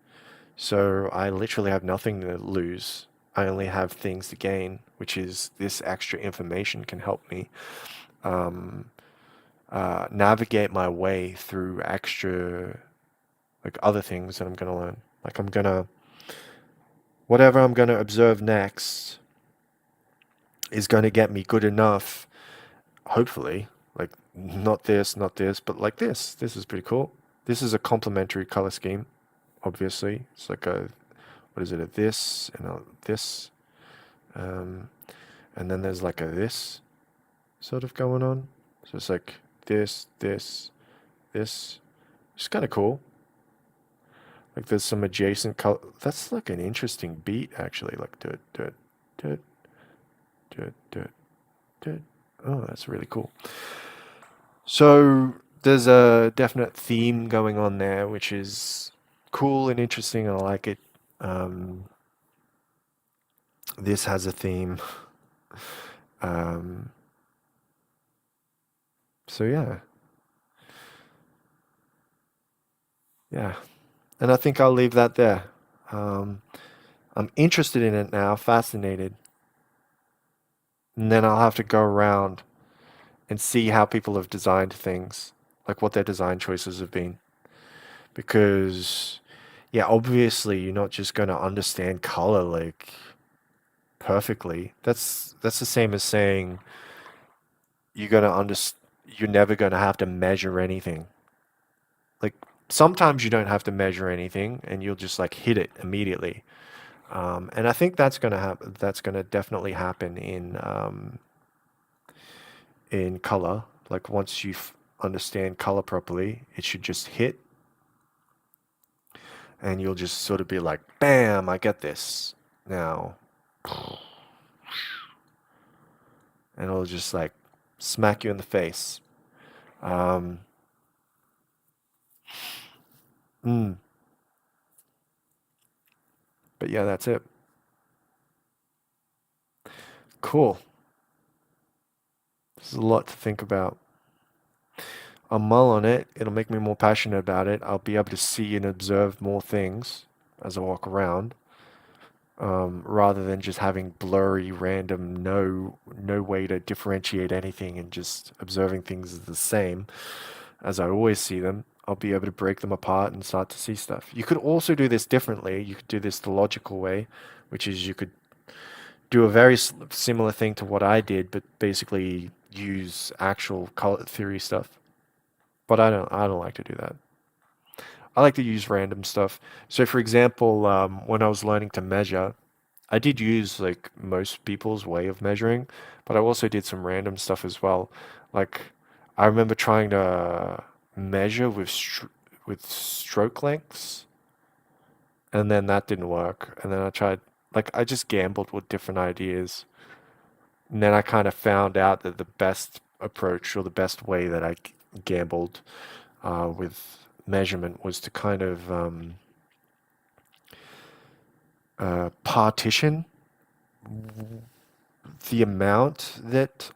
So I literally have nothing to lose. I only have things to gain, which is this extra information can help me um, navigate my way through extra, like other things that I'm gonna learn. Like whatever I'm gonna observe next is gonna get me good enough, hopefully. Like not this, but like this. This is pretty cool. This is a complementary color scheme, obviously. It's like a, what is it, a this and a this. Um, and then there's like a this sort of going on. So it's like this, this, this. It's kind of cool. Like there's some adjacent color. That's like an interesting beat, actually. Like do it, do it, do it, do it, do it, do it. Oh, that's really cool. So there's a definite theme going on there, which is cool and interesting, and I like it. This has a theme. Um, so yeah, yeah, and I think I'll leave that there. Um, I'm interested in it now, fascinated, and then I'll have to go around and see how people have designed things, like what their design choices have been. Because, yeah, obviously you're not just going to understand color like perfectly. That's the same as saying you're going to understand. You're never going to have to measure anything. Like sometimes you don't have to measure anything, and you'll just like hit it immediately. And I think that's going to happen. That's going to definitely happen in color. like once you understand color properly, it should just hit, and you'll just sort of be like, bam, I get this now. And it'll just like smack you in the face. Um, mm. But yeah, that's it. Cool. There's a lot to think about. I'll mull on it. It'll make me more passionate about it. I'll be able to see and observe more things as I walk around, rather than just having blurry, random, no way to differentiate anything and just observing things as the same as I always see them. I'll be able to break them apart and start to see stuff. You could also do this differently. You could do this the logical way, which is you could do a very similar thing to what I did, but basically use actual color theory stuff. But I don't like to do that. I like to use random stuff. So for example, when I was learning to measure, I did use like most people's way of measuring, but I also did some random stuff as well. Like I remember trying to measure with stroke lengths, and then that didn't work. And then I tried, like I just gambled with different ideas. And then I kind of found out that the best approach or the best way that I gambled with measurement was to kind of partition the amount that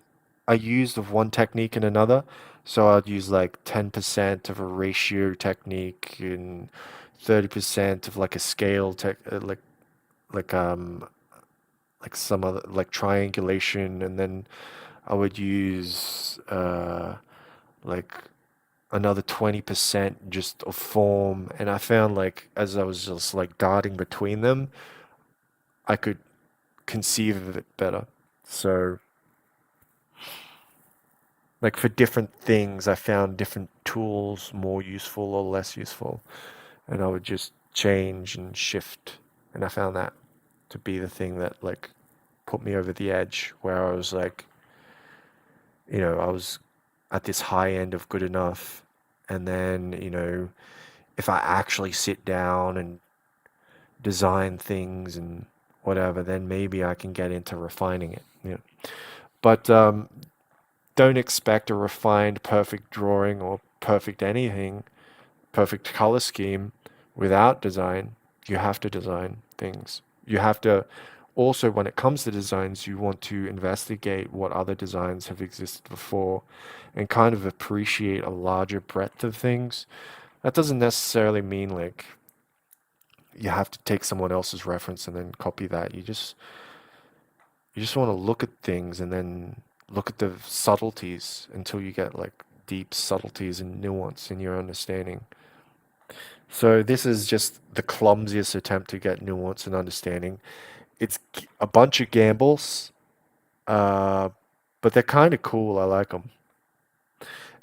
I used of one technique and another. So I'd use like 10% of a ratio technique and 30% of like a scale tech, like some other like triangulation, and then I would use like another 20% just of form. And I found like as I was just like darting between them, I could conceive of it better. So like for different things, I found different tools more useful or less useful, and I would just change and shift, and I found that to be the thing that like put me over the edge, where I was like, I was at this high end of good enough, and then if I actually sit down and design things and whatever, then maybe I can get into refining it. But don't expect a refined perfect drawing or perfect anything, perfect color scheme without design. You have to design things. You have to also, when it comes to designs, you want to investigate what other designs have existed before and kind of appreciate a larger breadth of things. That doesn't necessarily mean like you have to take someone else's reference and then copy that. You just want to look at things and then look at the subtleties until you get like deep subtleties and nuance in your understanding. So this is just the clumsiest attempt to get nuance and understanding. It's a bunch of gambles, but they're kind of cool. I like them.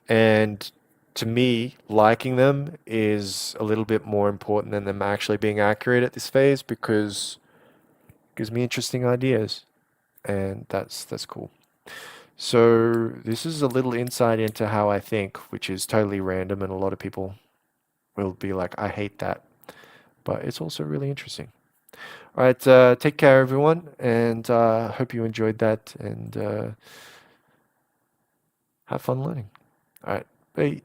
And to me, liking them is a little bit more important than them actually being accurate at this phase, because it gives me interesting ideas, and that's cool. So this is a little insight into how I think, which is totally random, and a lot of people will be like, I hate that. But it's also really interesting. All right, take care, everyone, and hope you enjoyed that, and have fun learning. All right, bye.